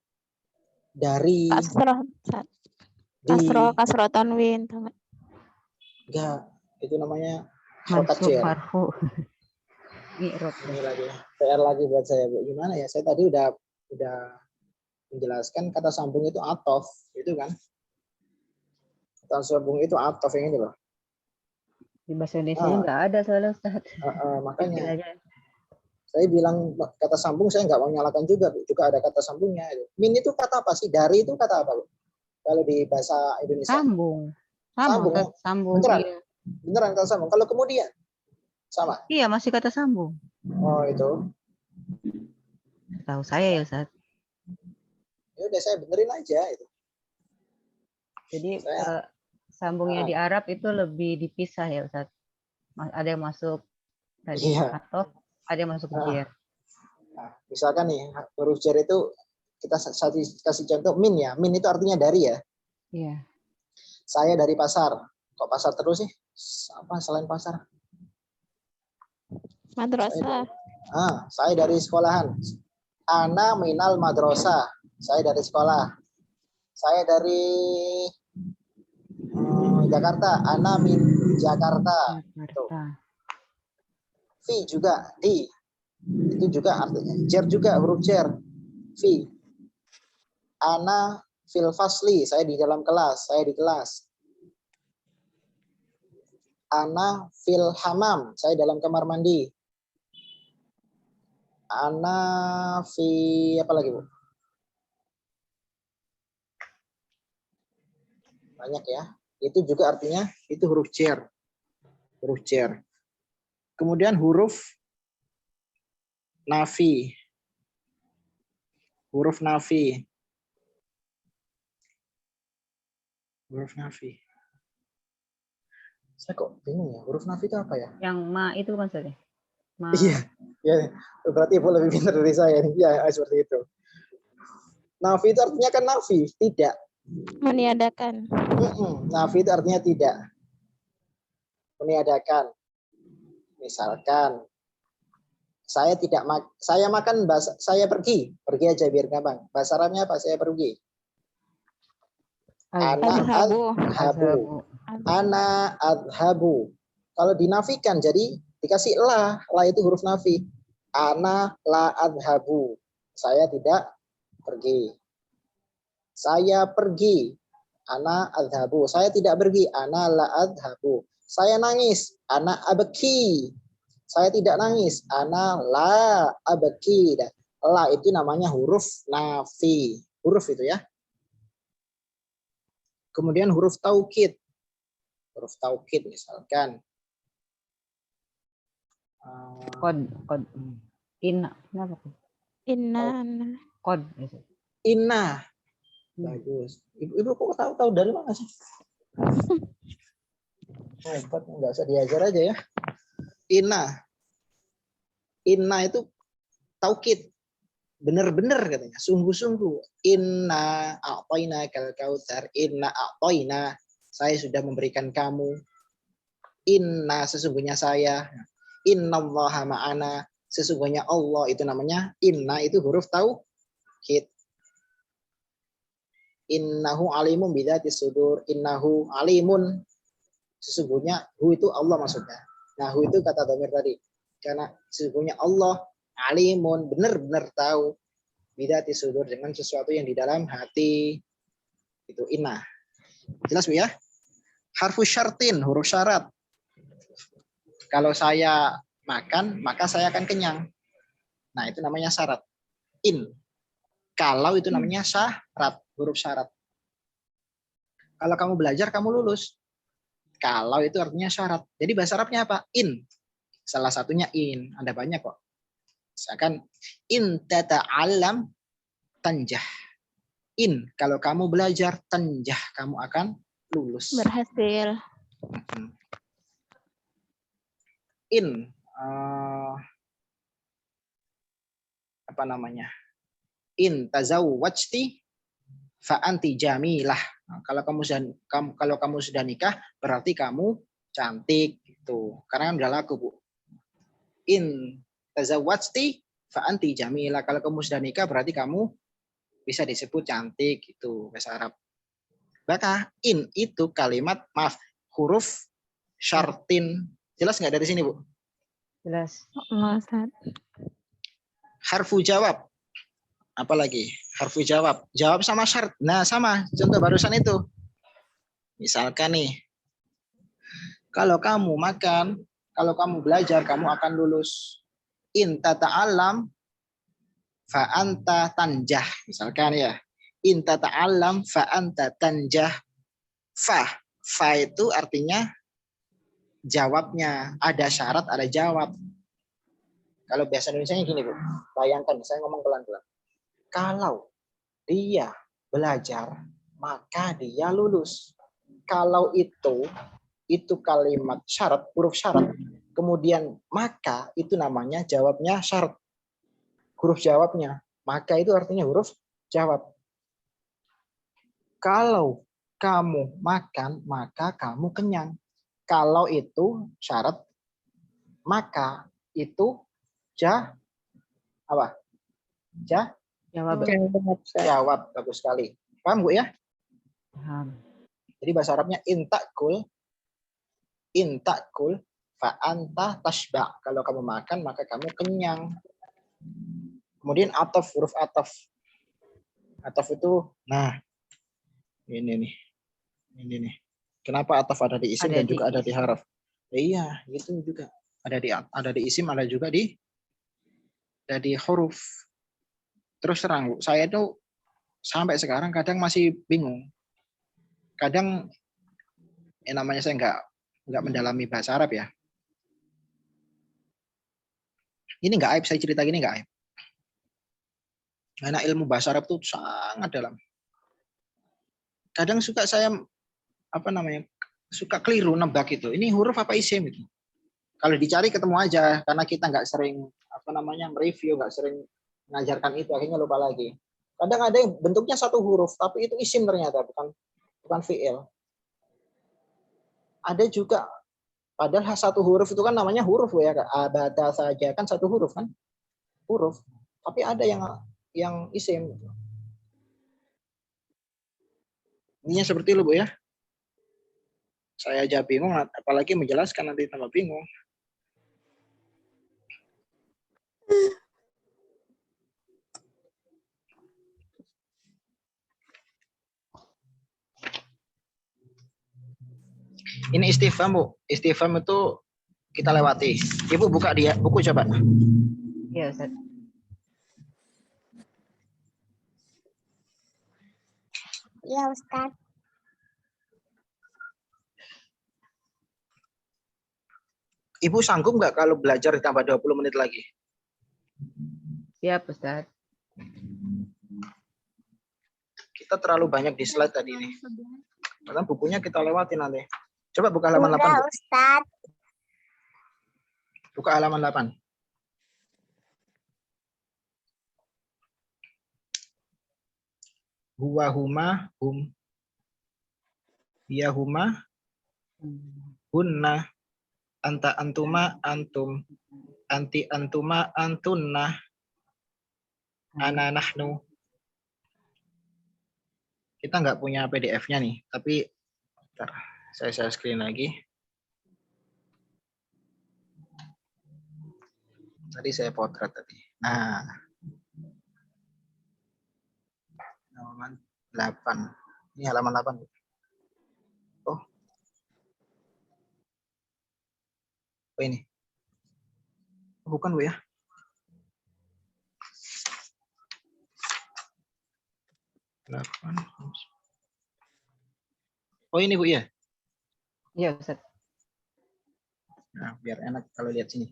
[SPEAKER 1] Dari
[SPEAKER 8] kasroh tanwin.
[SPEAKER 1] Enggak, itu namanya harokat jar. Ini lagi PR lagi buat saya, Bu. Gimana ya? Saya tadi udah menjelaskan kata sambung itu atof, itu kan? Kata sambung itu atof yang ini loh.
[SPEAKER 2] Di bahasa Indonesia nggak ada soalnya Ustaz.
[SPEAKER 1] Makanya saya bilang kata sambung, saya nggak mau nyalakan juga, Bu. Juga ada kata sambungnya. Min itu kata apa sih? Dari itu kata apa, Bu? Kalau di bahasa Indonesia?
[SPEAKER 2] Sambung.
[SPEAKER 1] Beneran?
[SPEAKER 2] Iya.
[SPEAKER 1] Beneran kata sambung. Kalau kemudian sama?
[SPEAKER 2] Iya, masih kata sambung.
[SPEAKER 1] Oh, itu.
[SPEAKER 2] Tahu saya ya, Ustaz.
[SPEAKER 1] Ya udah, saya benerin aja itu.
[SPEAKER 2] Jadi sambungnya di Arab itu lebih dipisah ya, Ustaz. Ada yang masuk tadi atau ada yang masuk jar.
[SPEAKER 1] Nah, misalkan nih huruf jar itu kita kasih contoh min ya. Min itu artinya dari ya.
[SPEAKER 2] Iya.
[SPEAKER 1] Saya dari pasar. Kok pasar terus sih? Apa selain pasar?
[SPEAKER 8] Madrasah.
[SPEAKER 1] Saya dari sekolahan. Ana minal madrasah. Saya dari sekolah. Saya dari Jakarta. Ana min Jakarta. Fi juga di. Itu juga artinya. Jar juga huruf jar. Fi. Ana fil fasli. Saya di dalam kelas. Saya di kelas. Ana fil hamam. Saya dalam kamar mandi. Ana fi apa lagi, Bu? Banyak ya. Itu juga artinya itu huruf jar. Huruf jar. Kemudian huruf nafi. Huruf nafi. Huruf nafi. Saya kok bingung ya. Huruf nafi itu apa ya?
[SPEAKER 2] Yang ma itu bukan saja.
[SPEAKER 1] Iya, ya, berarti Ibu lebih pintar dari saya. Ya, seperti itu. Nafi itu artinya kan nafi, tidak.
[SPEAKER 8] Meniadakan.
[SPEAKER 1] Nafi itu artinya tidak. Meniadakan. Misalkan, saya makan, saya pergi aja biar gampang. Bahasa Arabnya apa? Saya pergi. Ana adhabu. Ana adhabu. Kalau dinafikan jadi dikasih la itu huruf nafi. Ana la adhabu. Saya tidak pergi. Saya pergi. Ana adhabu. Saya tidak pergi. Ana la adhabu. Saya nangis. Ana abki. Saya tidak nangis. Ana la abki. La itu namanya huruf nafi. Huruf itu ya. Kemudian huruf taukid. Huruf taukid misalkan.
[SPEAKER 2] Kod. Inna. Kenapa? Kod.
[SPEAKER 1] Inna. Bagus. Ibu kok tahu dari mana sih? Hebat, nggak usah diajar aja ya. Inna. Inna itu taukid. Benar-benar katanya, sungguh-sungguh. Inna a'toina kal kautsar, inna a'toina, saya sudah memberikan kamu. Inna, sesungguhnya saya. Innallaha ma'ana, sesungguhnya Allah, itu namanya inna, itu huruf tauhid. Innahu alimun bidzatis sudur, innahu alimun, sesungguhnya hu itu Allah maksudnya. Nah, hu itu kata dhamir tadi. Karena sesungguhnya Allah alimun, benar-benar tahu, bidzatis sudur, dengan sesuatu yang di dalam hati. Itu inna. Jelas Bu ya? Harfu syartin, huruf syarat. Kalau saya makan, maka saya akan kenyang. Nah, itu namanya syarat. In. Kalau itu namanya syarat, huruf syarat. Kalau kamu belajar, kamu lulus. Kalau itu artinya syarat. Jadi bahasa Arabnya apa? In. Salah satunya in. Ada banyak kok. Misalkan, in tata'allam tanjah. In. Kalau kamu belajar, tanjah. Kamu akan lulus.
[SPEAKER 8] Berhasil.
[SPEAKER 1] In. Apa namanya? In tazawwajti fa anti jamilah. Nah, kalau kamu sudah nikah berarti kamu cantik gitu. Karena udah laku, Bu. In tazawwajti fa anti jamilah. Kalau kamu sudah nikah berarti kamu bisa disebut cantik gitu bahasa Arab. Maka in itu kalimat huruf syartin. Jelas nggak dari sini, Bu?
[SPEAKER 2] Jelas.
[SPEAKER 1] Harfu jawab. Apalagi harfu jawab. Jawab sama syarat. Nah, sama. Contoh barusan itu. Misalkan nih. Kalau kamu makan, kalau kamu belajar, kamu akan lulus. In tata'allam fa anta tanjah. Misalkan ya. In tata'allam fa anta tanjah. Fa itu artinya jawabnya. Ada syarat, ada jawab. Kalau bahasa Indonesianya gini, Bu. Bayangkan, saya ngomong pelan-pelan. Kalau dia belajar, maka dia lulus. Kalau itu kalimat syarat, huruf syarat. Kemudian maka itu namanya jawabnya syarat. Huruf jawabnya. Maka itu artinya huruf jawab. Kalau kamu makan, maka kamu kenyang. Kalau itu syarat, maka itu apa? Jawab. Bagus sekali. Paham, Bu ya?
[SPEAKER 2] Paham.
[SPEAKER 1] Jadi bahasa Arabnya intakul fa anta tashba. Kalau kamu makan maka kamu kenyang. Kemudian ataf, huruf ataf. Ataf itu, nah ini nih. Kenapa ataf ada di isim dan juga ada di haraf? Iya, itu juga ada di isim, ada juga di huruf. Terus terang, Bu, saya itu sampai sekarang kadang masih bingung. Kadang namanya saya nggak mendalami bahasa Arab ya. Ini nggak aib, saya cerita gini nggak aib. Karena ilmu bahasa Arab itu sangat dalam. Kadang suka saya suka keliru nebak itu. Ini huruf apa isim itu. Kalau dicari ketemu aja, karena kita nggak sering mereview, nggak sering mengajarkan itu, akhirnya lupa lagi. Kadang ada yang bentuknya satu huruf, tapi itu isim ternyata, bukan fi'il. Ada juga, padahal satu huruf itu kan namanya huruf ya, abada saja kan satu huruf kan, huruf. Tapi ada yang isim. Ininya seperti itu, Bu ya. Saya aja bingung, apalagi menjelaskan nanti tambah bingung. Ini istifham, Bu. Istifham itu kita lewati. Ibu buka buku coba.
[SPEAKER 2] Iya, Ustaz.
[SPEAKER 3] Iya, Ustaz.
[SPEAKER 1] Ibu sanggup nggak kalau belajar ditambah 20 menit lagi?
[SPEAKER 2] Siap, Ustaz.
[SPEAKER 1] Kita terlalu banyak di slide tadi ini. Karena bukunya kita lewati nanti. Coba buka halaman 8.
[SPEAKER 3] Ustaz.
[SPEAKER 1] Buka halaman 8. Huwa huma hum. Hiya huma hunna. Anta antuma antum. Anti antuma antunna. Ana nahnu. Kita nggak punya PDF-nya nih, tapi bentar, saya screen lagi. Tadi saya potret tadi. Nah, halaman 8. Ini halaman 8. Oh. Oh ini. Bukan, Bu ya? Oh ini, Bu ya?
[SPEAKER 2] Iya, Ustaz.
[SPEAKER 1] Nah, biar enak kalau lihat sini.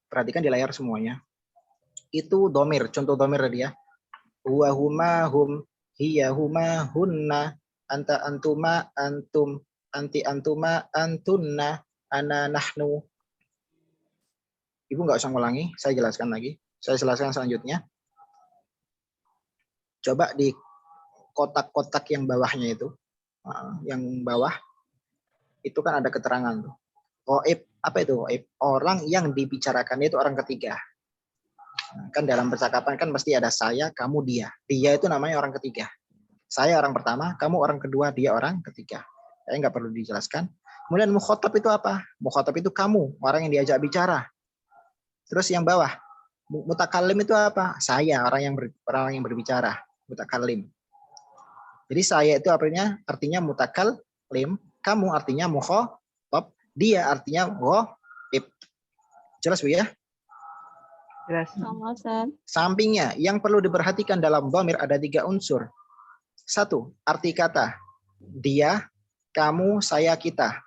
[SPEAKER 1] Perhatikan di layar semuanya. Itu domir, contoh domir tadi ya. Huwa huma hum, hiya huma hunna, anta antuma antum, anti antuma antunna, ana nahnu. Ibu nggak usah ngulangi, saya jelaskan lagi. Saya jelaskan selanjutnya. Coba di kotak-kotak yang bawahnya itu, yang bawah, itu kan ada keterangan tuh. Ghaib, apa itu ghaib? Orang yang dibicarakan itu orang ketiga. Kan dalam percakapan kan pasti ada saya, kamu, dia. Dia itu namanya orang ketiga. Saya orang pertama, kamu orang kedua, dia orang ketiga. Saya nggak perlu dijelaskan. Kemudian mukhotab itu apa? Mukhotab itu kamu, orang yang diajak bicara. Terus yang bawah, mutakallim itu apa? Saya, orang yang berbicara, mutakallim. Jadi saya itu artinya mutakallim, kamu artinya mukhotab, dia artinya ghaib. Jelas, Bu ya?
[SPEAKER 2] Jelas.
[SPEAKER 8] Sama, Ustaz.
[SPEAKER 1] Sampingnya yang perlu diperhatikan dalam dhamir ada 3 unsur. 1, arti kata. Dia, kamu, saya, kita.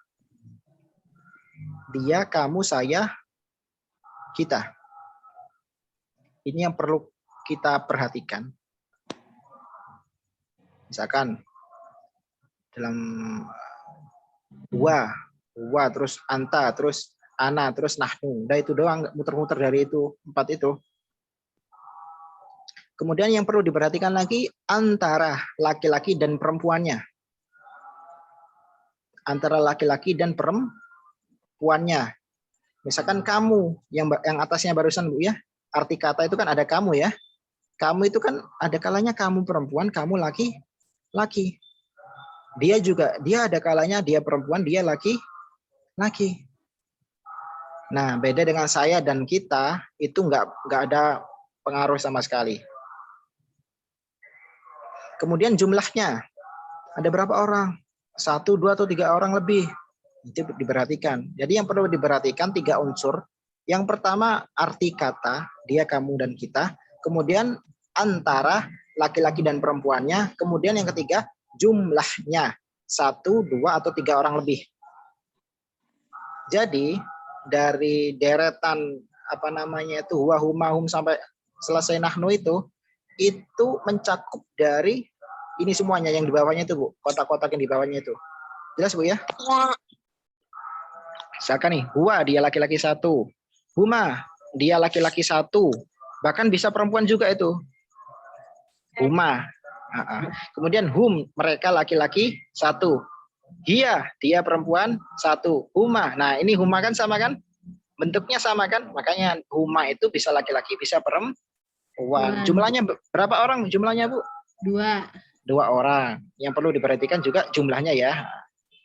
[SPEAKER 1] Dia, kamu, saya, kita. Ini yang perlu kita perhatikan. Misalkan dalam wa, terus anta, terus ana, terus nahnu. Udah itu doang, muter-muter dari itu, 4 itu. Kemudian yang perlu diperhatikan lagi antara laki-laki dan perempuannya. Antara laki-laki dan perempuannya. Misalkan kamu yang atasnya barusan, Bu ya. Arti kata itu kan ada kamu ya. Kamu itu kan ada kalanya kamu perempuan, kamu laki-laki. Dia ada kalanya dia perempuan, dia laki-laki. Nah, beda dengan saya dan kita itu nggak ada pengaruh sama sekali. Kemudian jumlahnya ada berapa orang? 1, 2, atau 3 orang lebih. Itu diperhatikan. Jadi yang perlu diperhatikan 3 unsur. Yang pertama arti kata, dia, kamu, dan kita. Kemudian antara laki-laki dan perempuannya. Kemudian yang ketiga jumlahnya. 1, 2, atau 3 orang lebih. Jadi dari deretan huwa huma hum sampai selesai nahnu itu mencakup dari ini semuanya yang di bawahnya itu, Bu. Kotak-kotak yang di bawahnya itu. Jelas, Bu ya? Misalkan nih, huwa dia laki-laki 1. Huma dia laki-laki 1. Bahkan bisa perempuan juga itu. Huma. Kemudian hum mereka laki-laki 1. Dia perempuan 1. Huma. Nah, ini huma kan sama kan? Bentuknya sama kan? Makanya huma itu bisa laki-laki, bisa perempuan. Jumlahnya berapa orang jumlahnya, Bu? 2 orang. Yang perlu diperhatikan juga jumlahnya ya.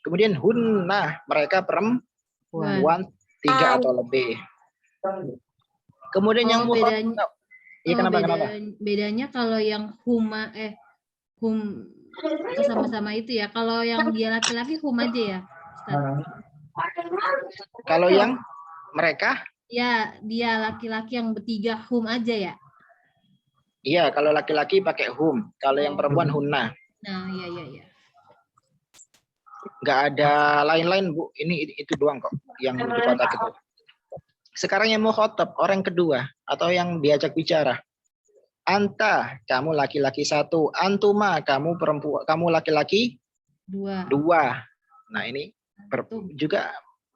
[SPEAKER 1] Kemudian hunna mereka perempuan 3 atau lebih. Kemudian yang
[SPEAKER 4] bedanya,
[SPEAKER 1] kenapa?
[SPEAKER 4] Bedanya kalau yang hum sama-sama itu ya. Kalau yang dia laki-laki hum aja ya, Ustaz.
[SPEAKER 1] Kalau yang mereka?
[SPEAKER 4] Ya, dia laki-laki yang bertiga hum aja ya.
[SPEAKER 1] Iya, kalau laki-laki pakai hum, kalau yang perempuan hunna.
[SPEAKER 4] Nah, iya.
[SPEAKER 1] Nggak ada lain-lain, Bu. Ini itu doang kok yang di kotak itu. Sekarang yang mukhotab, orang kedua atau yang diajak bicara. Anta, kamu laki-laki 1. Antuma, kamu perempuan, kamu laki-laki 2. Nah, ini juga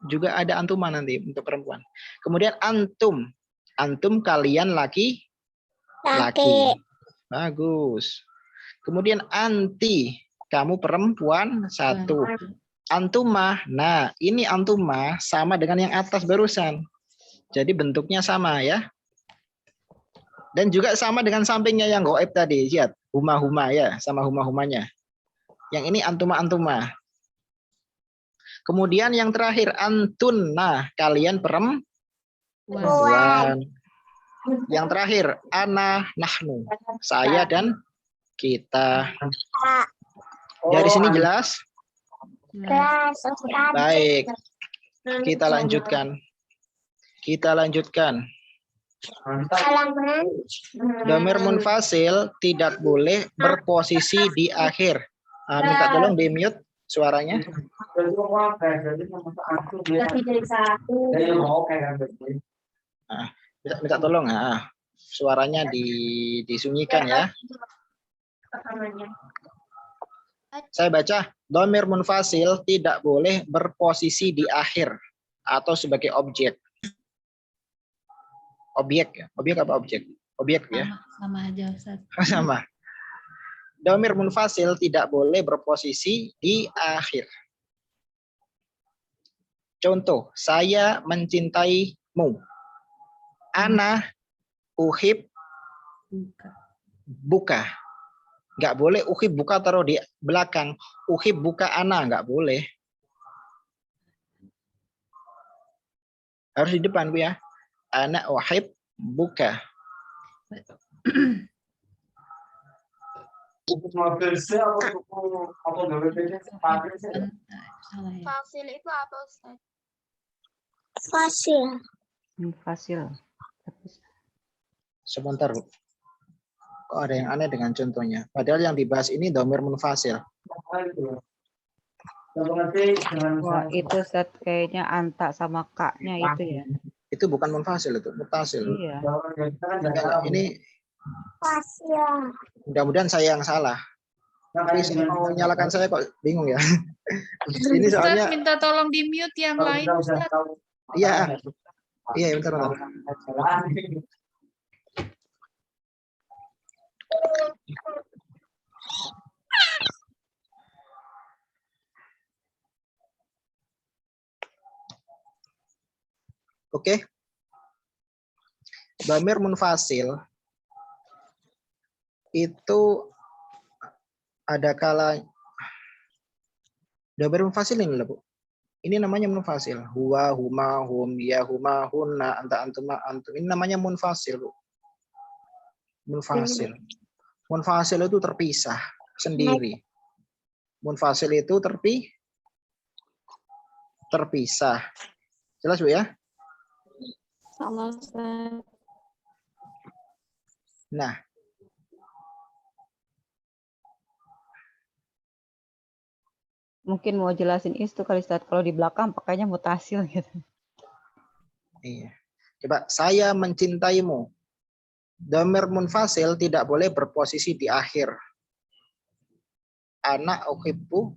[SPEAKER 1] Juga ada antuma nanti untuk perempuan. Kemudian antum. Antum kalian laki. Bagus. Kemudian anti. Kamu perempuan 1. Antuma. Nah, ini antuma sama dengan yang atas barusan. Jadi bentuknya sama ya. Dan juga sama dengan sampingnya yang goib tadi. Lihat. Huma-huma ya. Sama huma-humanya. Yang ini antuma-antuma. Kemudian yang terakhir antun. Nah, kalian perempuan. Yang terakhir ana nahnu. Saya dan kita. Dari sini jelas? Baik. Kita lanjutkan. Dhamir munfasil tidak boleh berposisi di akhir. Minta tolong di mute suaranya. Minta tolong suaranya disunyikan ya. Saya baca, dhamir munfasil tidak boleh berposisi di akhir atau sebagai objek. Objek ya? Objek apa objek? Objek ya?
[SPEAKER 4] Sama aja Ustaz.
[SPEAKER 1] Sama. Dhamir munfasil tidak boleh berposisi di akhir. Contoh, saya mencintaimu. Ana uhib buka. Nggak boleh uhib buka taruh di belakang. Uhib buka ana, nggak boleh. Harus di depan, Bu ya. Ana uhib buka.
[SPEAKER 3] Fasil itu apa, Ustaz?
[SPEAKER 2] Fasil.
[SPEAKER 1] Sebentar, Bu. Kok ada yang aneh dengan contohnya? Padahal yang dibahas ini dhamir munfasil.
[SPEAKER 2] Wah, itu Ustaz kayaknya anta sama kaknya itu ya.
[SPEAKER 1] Itu bukan munfasil, itu mutasil.
[SPEAKER 2] Iya.
[SPEAKER 1] Ini mudah-mudahan saya yang salah. Tapi mau menyalahkan saya kok bingung ya. Ini
[SPEAKER 7] Ustaz
[SPEAKER 1] soalnya
[SPEAKER 7] minta tolong di mute yang lain Ustaz.
[SPEAKER 1] iya. Iya, bentar. Oke. Dhamir munfasil itu ada kala dhamir munfasil ini loh, Bu. Ini namanya munfasil. Huwa, huma, hum, ya, huma, hunna, anta, antuma, antum. Ini namanya munfasil, Bu. Munfasil. Munfasil itu terpisah sendiri. Munfasil itu terpisah. Jelas, Bu ya?
[SPEAKER 8] Sama Ustaz.
[SPEAKER 1] Nah,
[SPEAKER 2] Mungkin mau jelasin itu kali Ustaz, kalau di belakang pakainya mutasil gitu.
[SPEAKER 1] iya. Coba, saya mencintaimu. Dhamir munfasil tidak boleh berposisi di akhir. Ana uhibbu.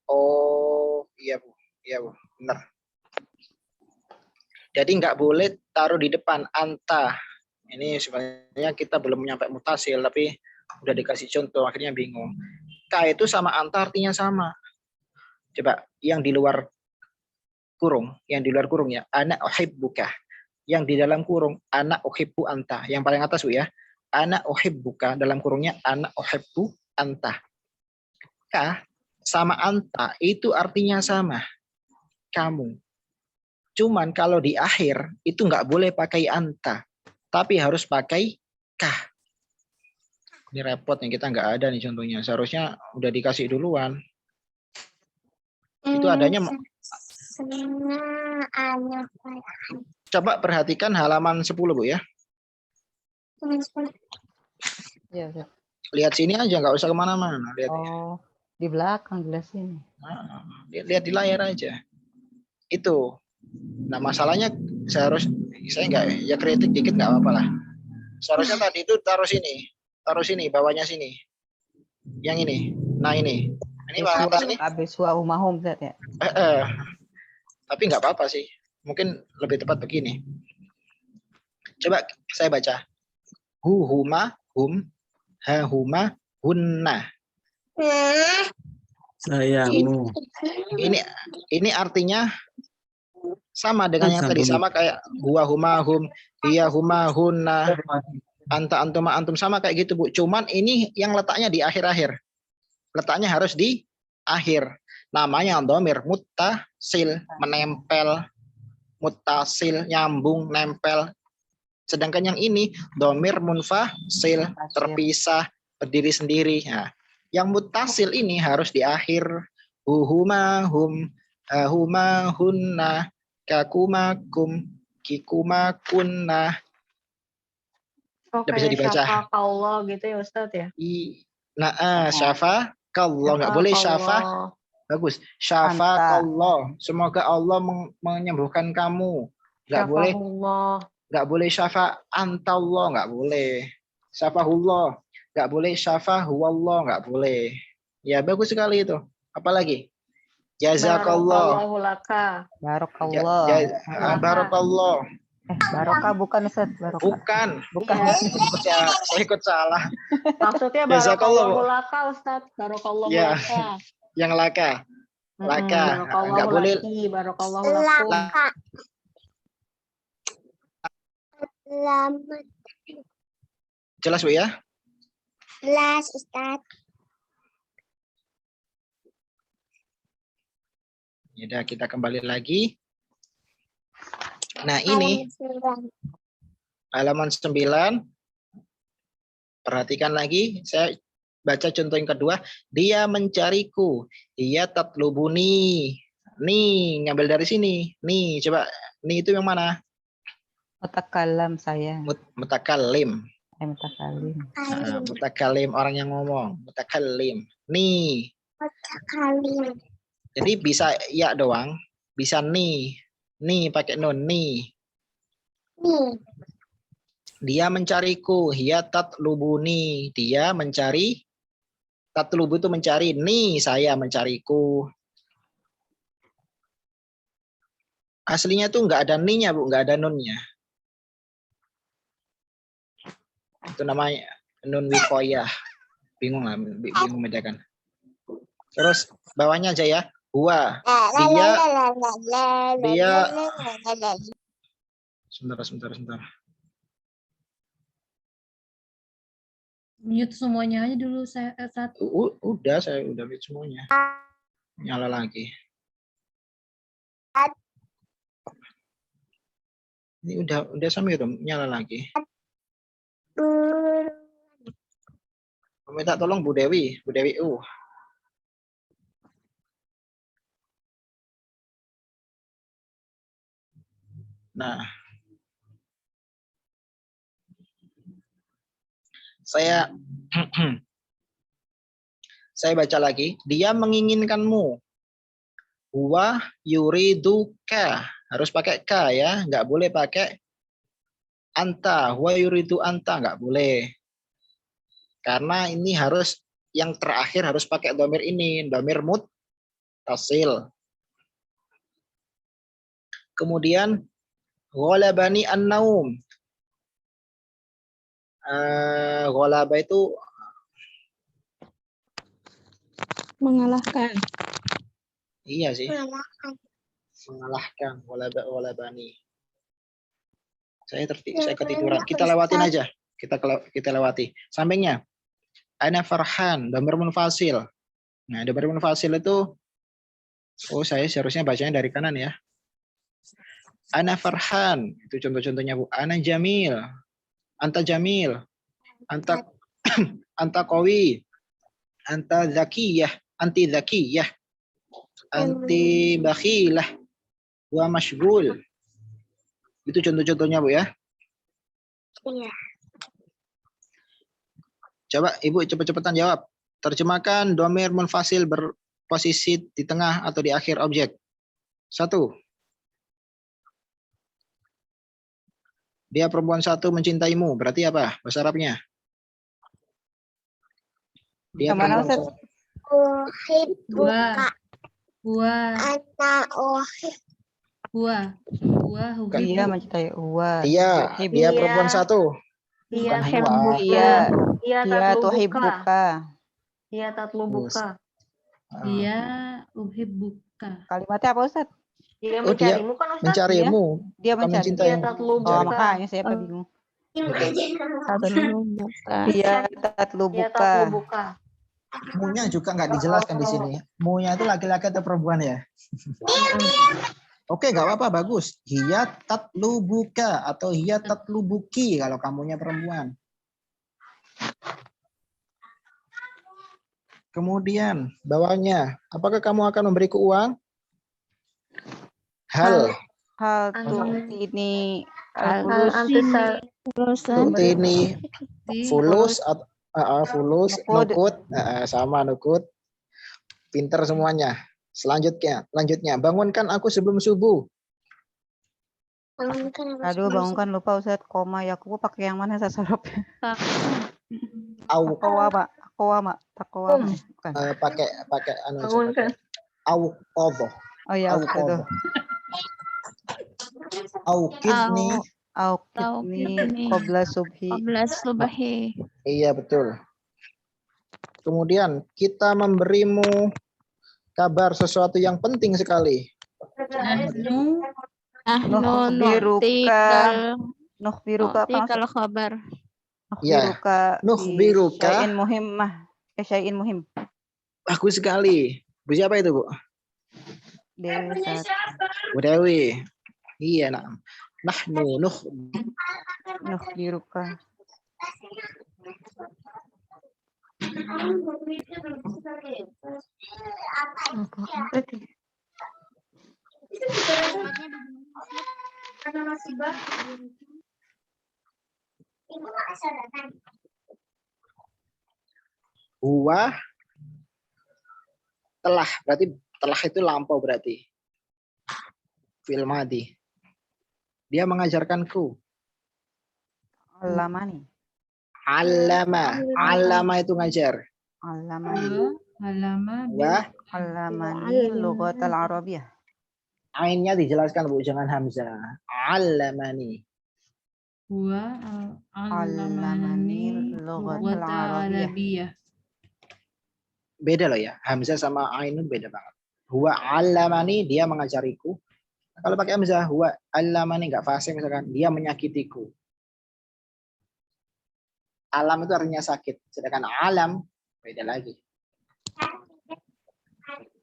[SPEAKER 1] Oh, iya Bu. Iya Bu, benar. Jadi nggak boleh taruh di depan anta. Ini sebenarnya kita belum nyampe mutasil, tapi udah dikasih contoh, akhirnya bingung. K itu sama anta artinya sama. Coba, yang di luar kurung ya, ana uhibbuka. Yang di dalam kurung, ana uhibbu anta. Yang paling atas Bu ya, ana uhibbuka, dalam kurungnya ana uhibbu anta. K sama anta itu artinya sama. Kamu. Cuman kalau di akhir itu nggak boleh pakai anta, tapi harus pakai kah. Ini repot nih, kita nggak ada nih contohnya. Seharusnya udah dikasih duluan. Itu adanya. Coba perhatikan halaman 10 Bu ya.
[SPEAKER 2] Iya, Ustaz.
[SPEAKER 1] Lihat sini aja, nggak usah kemana-mana. Lihat.
[SPEAKER 2] Oh, di belakang jelasin.
[SPEAKER 1] Nah, lihat di layar aja. Itu. Nah masalahnya saya nggak, ya kritik dikit nggak apa-apa lah. Seharusnya tadi itu taruh sini. taruh sini, bawahnya sini. Yang ini. Nah ini. Ini atas ini.
[SPEAKER 2] Abeswa umahum Ustaz ya.
[SPEAKER 1] Tapi nggak apa-apa sih. Mungkin lebih tepat begini. Coba saya baca. Hu huma hum ha huma hunna.
[SPEAKER 10] Sayangmu.
[SPEAKER 1] Ini artinya sama dengan yang tadi, sama kayak huwa huma hum, hiya huma hunna, anta antuma antum, sama kayak gitu Bu. Cuman ini yang letaknya di akhir-akhir. Letaknya harus di akhir. Namanya dhamir muttasil, menempel. Muttasil, nyambung, nempel. Sedangkan yang ini dhamir munfasil, terpisah, berdiri sendiri. Nah, yang muttasil ini harus di akhir. Huma hum, huma hunna, kakuma kum, kikuma kunna.
[SPEAKER 7] Oke,
[SPEAKER 1] bisa dibaca.
[SPEAKER 7] Allah gitu ya Ustadz ya.
[SPEAKER 1] Syafa kallah, nggak boleh syafa. Bagus. Syafa kallah. Semoga Allah menyembuhkan kamu. Nggak boleh. Nggak boleh syafa antallah, nggak boleh. Syafahullah. Nggak boleh syafahuallah, nggak boleh. Ya bagus sekali itu. Apalagi? Jazakallah.
[SPEAKER 2] Barakallah.
[SPEAKER 1] Barakallah.
[SPEAKER 2] Barokah bukan Ustaz, barokah.
[SPEAKER 1] Bukan. Saya ikut salah.
[SPEAKER 7] Maksudnya barakallahu laka Ustaz. Barakallahu laka.
[SPEAKER 1] Yang laka. Laka. Enggak boleh.
[SPEAKER 7] Barakallahu laka.
[SPEAKER 1] Jelas Bu ya?
[SPEAKER 3] Jelas Ustaz.
[SPEAKER 1] Ya, kita kembali lagi. Nah, ini halaman 9. Perhatikan lagi, saya baca contoh yang kedua. Dia mencariku, dia tatlubuni. Nih, ngambil dari sini. Nih, coba. Nih itu yang mana?
[SPEAKER 2] Mutakalam saya.
[SPEAKER 1] Mutakalim.
[SPEAKER 2] Mutakalim.
[SPEAKER 1] Mutakalim, orang yang ngomong. Mutakalim. Nih.
[SPEAKER 3] Mutakalim.
[SPEAKER 1] Jadi bisa ya doang, bisa nih pakai nun nih. Dia mencariku, hiya tatlubuni, dia mencari. Tatlubu itu mencari, nih saya mencariku. Aslinya tuh nggak ada nih-nya Bu, nggak ada nun-nya. Itu namanya nun wikoyah. Bingung lah, bingung membedakan. Terus bawahnya aja ya. Huwa, dia sebentar.
[SPEAKER 4] Mute semuanya aja dulu saya satu.
[SPEAKER 1] Saya udah mute semuanya. Nyala lagi. Ini udah sampai dong, nyala lagi. Minta tolong Bu Dewi. Nah, saya baca lagi. Dia menginginkanmu. Huwa yuriduka. Harus pakai ka ya, nggak boleh pakai anta. Huwa yuridu anta, nggak boleh. Karena ini harus yang terakhir harus pakai dhamir ini, dhamir muttasil. Kemudian ghalabani an-naum. Ghalaba itu
[SPEAKER 5] mengalahkan.
[SPEAKER 1] Iya sih. Mengalahkan. Ghalabani. Saya ketiduran. Kita lewatin aja. Kita lewati. Sampingnya. Ana farhan, dhamir munfasil. Nah, dhamir munfasil itu saya seharusnya bacanya dari kanan ya. Ana farhan, itu contoh-contohnya Bu. Ana jamil, anta jamil, anta qawi, anta zakiyah, anti zakiyah, anti bakhilah, wa mashghul. Itu contoh-contohnya Bu ya.
[SPEAKER 3] Iya.
[SPEAKER 1] Coba Ibu cepet-cepetan jawab. Terjemahkan dhamir munfasil berposisi di tengah atau di akhir objek. 1. Dia perempuan 1 mencintaimu. Berarti apa bahasa Arabnya? Dia
[SPEAKER 2] Yang mana,
[SPEAKER 1] perempuan
[SPEAKER 2] Ustaz?
[SPEAKER 1] semua.
[SPEAKER 3] Uhibbuka.
[SPEAKER 4] Huwa,
[SPEAKER 3] Ana uhib.
[SPEAKER 4] huwa, huwa,
[SPEAKER 2] Dia
[SPEAKER 4] hubibbu.
[SPEAKER 2] mencintai Uwa.
[SPEAKER 1] Dia
[SPEAKER 3] Iya.
[SPEAKER 1] perempuan satu.
[SPEAKER 3] Iya,
[SPEAKER 1] Bukan
[SPEAKER 3] Hep.
[SPEAKER 1] huwa.
[SPEAKER 2] Dia
[SPEAKER 3] Iya,
[SPEAKER 2] dia tuhibbuka.
[SPEAKER 3] Iya, tatlubuka.
[SPEAKER 1] Ah.
[SPEAKER 4] Dia uhibbuka.
[SPEAKER 2] Kalimatnya apa, Ustaz?
[SPEAKER 3] Dia
[SPEAKER 1] Oh, dia
[SPEAKER 3] mencarimu kan, Ustaz?
[SPEAKER 1] mencarimu,
[SPEAKER 2] Dia
[SPEAKER 1] bukan
[SPEAKER 2] mencari.
[SPEAKER 1] mencintaimu.
[SPEAKER 3] Iya, tatlubuka.
[SPEAKER 2] Oh,
[SPEAKER 1] Mencari.
[SPEAKER 2] makanya saya bingung.
[SPEAKER 8] Tatlubuka.
[SPEAKER 2] Dia
[SPEAKER 3] Iya,
[SPEAKER 2] tatlubuka.
[SPEAKER 3] tatlubuka.
[SPEAKER 1] Munya juga nggak dijelaskan di sini. Munya itu laki-laki atau perempuan ya? Oke, nggak apa-apa, bagus. Hiya tatlubuka atau hiya tatlubuki kalau kamunya perempuan. Kemudian bawahnya, apakah kamu akan memberiku uang? Hal
[SPEAKER 2] Hal
[SPEAKER 3] Antum-
[SPEAKER 2] tu'tini
[SPEAKER 3] Hal
[SPEAKER 2] al-fulus.
[SPEAKER 3] antisal.
[SPEAKER 1] tutini fulus atau fulus
[SPEAKER 2] Nukud.
[SPEAKER 1] nukut sama nukut. Pinter semuanya. Selanjutnya, bangunkan aku sebelum subuh.
[SPEAKER 2] Aduh, bangunkan lupa Ustaz. Koma Yakubu pakai yang mana Ustaz Arab?
[SPEAKER 1] Au
[SPEAKER 2] Takwa, bukan.
[SPEAKER 1] pakai anu
[SPEAKER 3] Bangunkan.
[SPEAKER 1] au qobo.
[SPEAKER 2] Oh ya,
[SPEAKER 1] Au
[SPEAKER 2] itu.
[SPEAKER 1] qobo. Au kidni.
[SPEAKER 2] Aukitni qabla subhi.
[SPEAKER 8] Subahi.
[SPEAKER 1] Iya, betul. Kemudian kita memberimu kabar sesuatu yang penting sekali.
[SPEAKER 4] Nahnu
[SPEAKER 2] Nukhbiruka apa maksud?
[SPEAKER 8] Kalau kabar.
[SPEAKER 1] Nukhbiruka.
[SPEAKER 2] Nukhbiruka syai'in muhimmah. Syai'in muhim.
[SPEAKER 1] Bagus sekali. Bu siapa itu, Bu?
[SPEAKER 2] Dewi Ustaz.
[SPEAKER 1] Bu Dewi. Iya, nah. Nahnu
[SPEAKER 2] Nukhbiruka.
[SPEAKER 1] Huwa telah, berarti telah itu lampau berarti. Fil madi. Dia mengajarkanku.
[SPEAKER 2] Alamani.
[SPEAKER 1] Alama itu ngajar.
[SPEAKER 2] Alamani.
[SPEAKER 1] Wah,
[SPEAKER 2] Alamani lughatal arabiyah.
[SPEAKER 1] ainnya dijelaskan, Bu, jangan hamzah. Alamani.
[SPEAKER 4] huwa
[SPEAKER 2] Alamani lughatal arabiyah.
[SPEAKER 1] Beda loh ya. Hamzah sama ainun beda banget. Huwa alamani, dia mengajariku. Kalau pakai hamzah, huwa alamani enggak fasih misalkan, dia menyakitiku. Alam itu artinya sakit. Sedangkan alam beda lagi.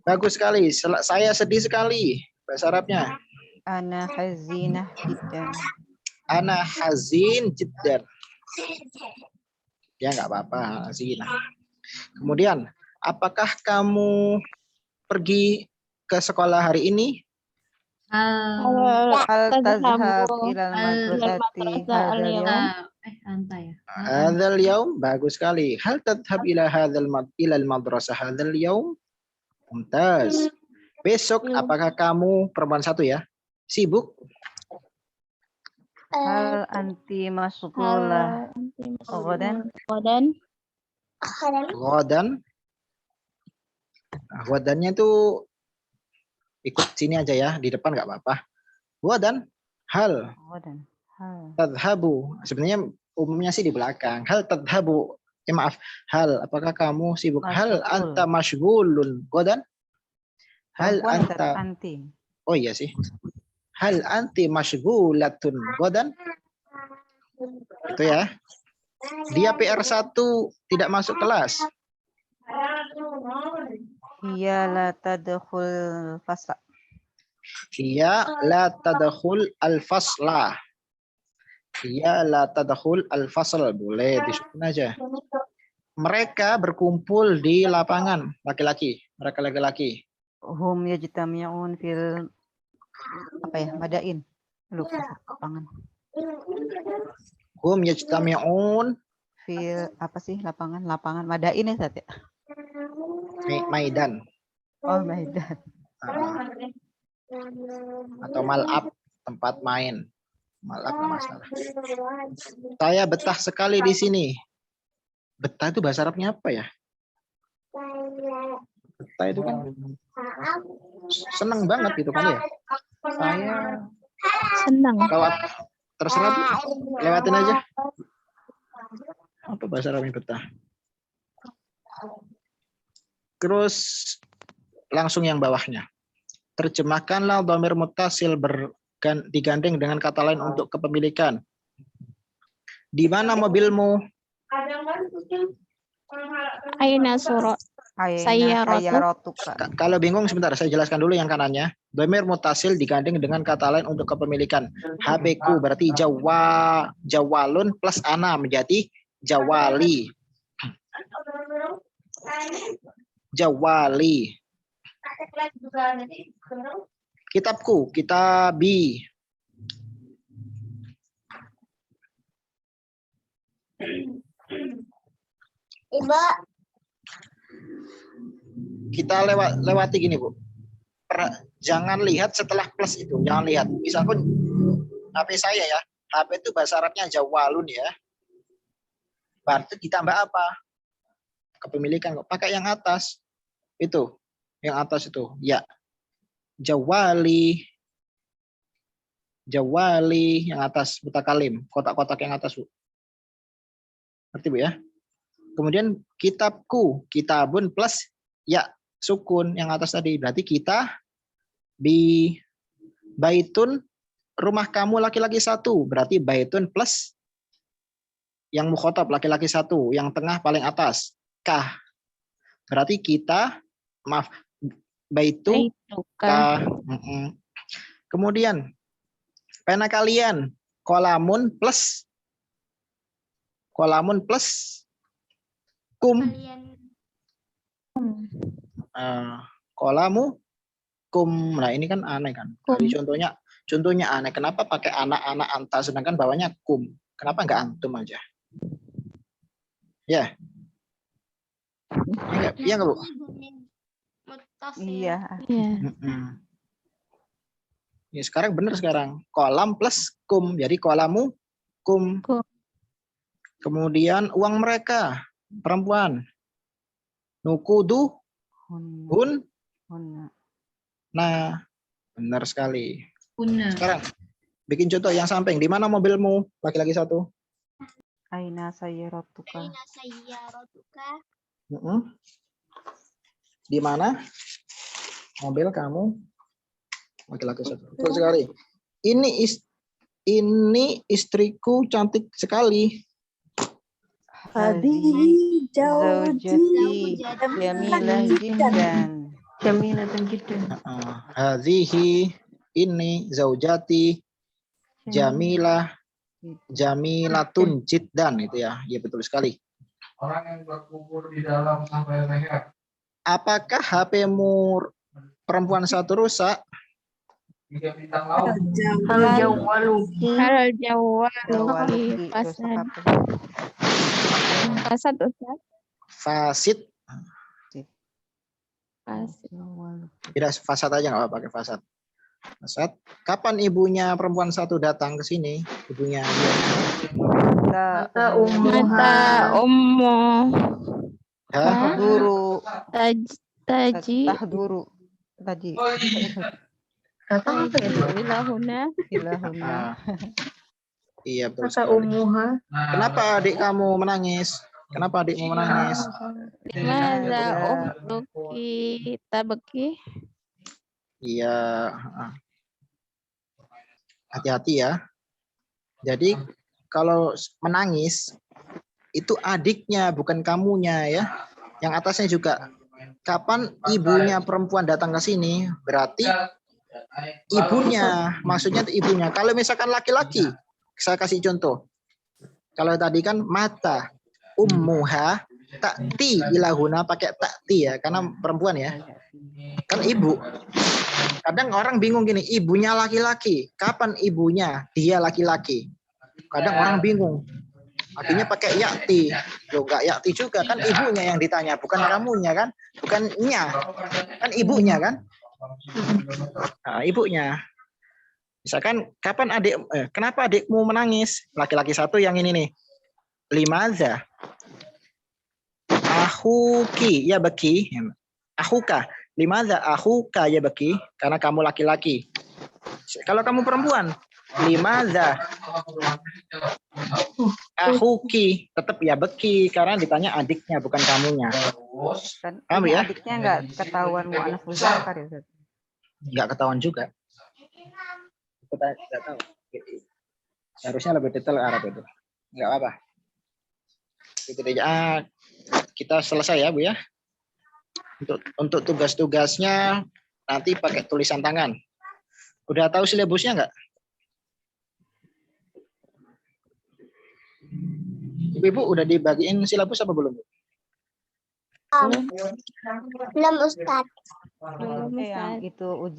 [SPEAKER 1] Bagus sekali. Saya sedih sekali. Bahasa Arabnya.
[SPEAKER 2] Ana hazinah jiddan.
[SPEAKER 1] Ana hazin jiddan. Ya nggak apa-apa, hazinah. Kemudian, apakah kamu pergi ke sekolah hari ini?
[SPEAKER 2] Hal tazhab ilal madrasati hadzal yawm?
[SPEAKER 4] Anta ya.
[SPEAKER 1] Hadzal yaum, bagus sekali. Hal tadhhab ila ilal madrasah hadzal yaum? Mumtaz. Besok apakah kamu, perempuan satu ya, sibuk?
[SPEAKER 2] Hal anti masghulah ghadan?
[SPEAKER 1] Ghadan. Nah, ghadannya itu ikut sini aja ya, di depan nggak apa-apa. Ghadan. Hal
[SPEAKER 2] Ghadan. Hal
[SPEAKER 1] tadhabu. Sebenarnya umumnya sih di belakang. Hal tadhabu. Maaf. Hal, apakah kamu sibuk? Hal
[SPEAKER 2] Masyghul.
[SPEAKER 1] anta mashghulun ghadan? Hal
[SPEAKER 2] perempuan Ustaz,
[SPEAKER 1] anta.
[SPEAKER 2] anti.
[SPEAKER 1] Oh iya sih. Hal anti mashghulatun ghadan? Itu ya. Dia PR1 tidak masuk kelas.
[SPEAKER 2] Hiya la tadkhul fasla.
[SPEAKER 1] Dia la tadkhul al-fasla. Dia la tadkhul al-fasl. Boleh disebut aja. Mereka berkumpul di lapangan, laki-laki. Mereka laki-laki.
[SPEAKER 2] Hum yajtami'un fil apa ya? Madain. Lupa lapangan.
[SPEAKER 1] Hum yajtami'un
[SPEAKER 2] Fil apa sih lapangan? Lapangan Madain ya Ustaz ya?
[SPEAKER 1] maidan.
[SPEAKER 2] Oh, Maidan.
[SPEAKER 1] Atau mal'ab, tempat main. Mal'ab nggak masalah. Saya betah sekali di sini. Betah itu bahasa Arabnya apa ya? Betah itu kan seneng banget gitu kan ya.
[SPEAKER 2] Saya
[SPEAKER 5] Senang.
[SPEAKER 1] Lewat terserah Bu. Lewatin aja. Apa bahasa Arabnya betah? Terus langsung yang bawahnya. Terjemahkanlah dhamir muttasil digandeng dengan kata lain untuk kepemilikan. Di mana mobilmu?
[SPEAKER 5] Aina suro.
[SPEAKER 2] Saya
[SPEAKER 5] Sayyaratu.
[SPEAKER 2] rotuka.
[SPEAKER 1] Kalau bingung sebentar, saya jelaskan dulu yang kanannya. Dhamir muttasil digandeng dengan kata lain untuk kepemilikan. HP-ku berarti jawalun plus ana menjadi jawali. Jawali. Kitabku, kitabi.
[SPEAKER 3] Ibu.
[SPEAKER 1] Kita lewati gini Bu. Jangan lihat setelah plus itu, jangan lihat. Misalkan HP saya ya, HP itu bahasa Arabnya jawalun ya. Berarti ditambah apa? Kepemilikan. Pakai yang atas. Itu, yang atas itu. Ya. Jawali. Jawali yang atas mutakalim, kotak-kotak yang atas Bu. Ngerti Bu ya? Kemudian kitabku, kitabun plus ya sukun yang atas tadi. Berarti kita baitun, rumah kamu laki-laki satu. Berarti baitun plus yang mukhotob laki-laki satu. Yang tengah paling atas. Kah. Berarti kita, maaf, baitu kah. Kemudian pena kalian kolamun plus kum. Kolamu kum. Nah ini kan aneh kan. Jadi contohnya aneh. Kenapa pakai anak-anak anta sedangkan bawahnya kum? Kenapa nggak antum aja? Ya. Iya nggak Bu?
[SPEAKER 2] Iya.
[SPEAKER 1] Ya, sekarang benar sekarang. Kolam plus kum. Jadi kolamu kum. Kemudian uang mereka perempuan. Nukudu hun. Nah, benar sekali. Sekarang bikin contoh yang samping. Di mana mobilmu? Laki-laki satu.
[SPEAKER 2] Aina sayyaratuka.
[SPEAKER 3] Aina sayyaratuka.
[SPEAKER 1] Di mana mobil kamu? Laki-laki satu. Betul sekali. Ini istriku cantik sekali.
[SPEAKER 8] Hadihi
[SPEAKER 2] Zaujati jamilah jiddan.
[SPEAKER 1] Hadhihi ini zaujati jamilatun jiddan itu ya. Iya betul sekali.
[SPEAKER 10] Orang yang berkubur di dalam sampai leher.
[SPEAKER 1] Apakah HP-mu perempuan satu rusak?
[SPEAKER 10] 3 bintang laut.
[SPEAKER 5] Halal jawaluki fasad Ustaz.
[SPEAKER 1] Fasid. Tidak fasad aja nggak apa-apa pakai fasad. Fasad. Kapan ibunya perempuan satu datang ke sini? Ibunya dia.
[SPEAKER 5] Mata ummu.
[SPEAKER 2] Tahduru.
[SPEAKER 5] Taji.
[SPEAKER 2] Tahduru. Taji.
[SPEAKER 5] Ilahuna.
[SPEAKER 1] Iya betul sekali. Kenapa adik kamu menangis? Kenapa adikmu menangis?
[SPEAKER 5] Mada umluki tabki.
[SPEAKER 1] Iya. Hati-hati ya. Jadi kalau menangis itu adiknya bukan kamunya ya. Yang atasnya juga. Kapan ibunya perempuan datang ke sini? Berarti ibunya, maksudnya ibunya. Kalau misalkan laki-laki, saya kasih contoh. Kalau tadi kan mata ummuha ta'ti ilahuna pakai ta'ti ya, karena perempuan ya. Kan ibu. Kadang orang bingung gini, ibunya laki-laki. Kapan ibunya? Dia laki-laki. Kadang orang bingung. Akhirnya pakai yakti. Loh enggak yakti juga, kan ibunya yang ditanya, bukan kamunya kan? Bukan nya. Kan ibunya kan? Nah, ibunya. Misalkan kapan kenapa adikmu menangis? Laki-laki satu yang ini nih. Limaza. Ahuki ya beki. Akhuka. Limadza akhuka ya baki? Karena kamu laki-laki. Kalau kamu perempuan, limadza akhuki, tetap ya beki karena ditanya adiknya bukan kamunya.
[SPEAKER 2] Kan
[SPEAKER 1] Paham
[SPEAKER 2] ini
[SPEAKER 1] ya?
[SPEAKER 2] adiknya nggak ketahuan mu'annas muzakkar ya Ustaz.
[SPEAKER 1] Nggak ketahuan juga. Kita nggak tahu. Harusnya lebih detail Arab itu. Nggak apa. Itu aja. Kita selesai ya Bu ya. Untuk tugas-tugasnya nanti pakai tulisan tangan. Udah tahu silabusnya nggak? Ibu udah dibagiin silabus apa belum?
[SPEAKER 3] Belum Ustaz.
[SPEAKER 2] Yang itu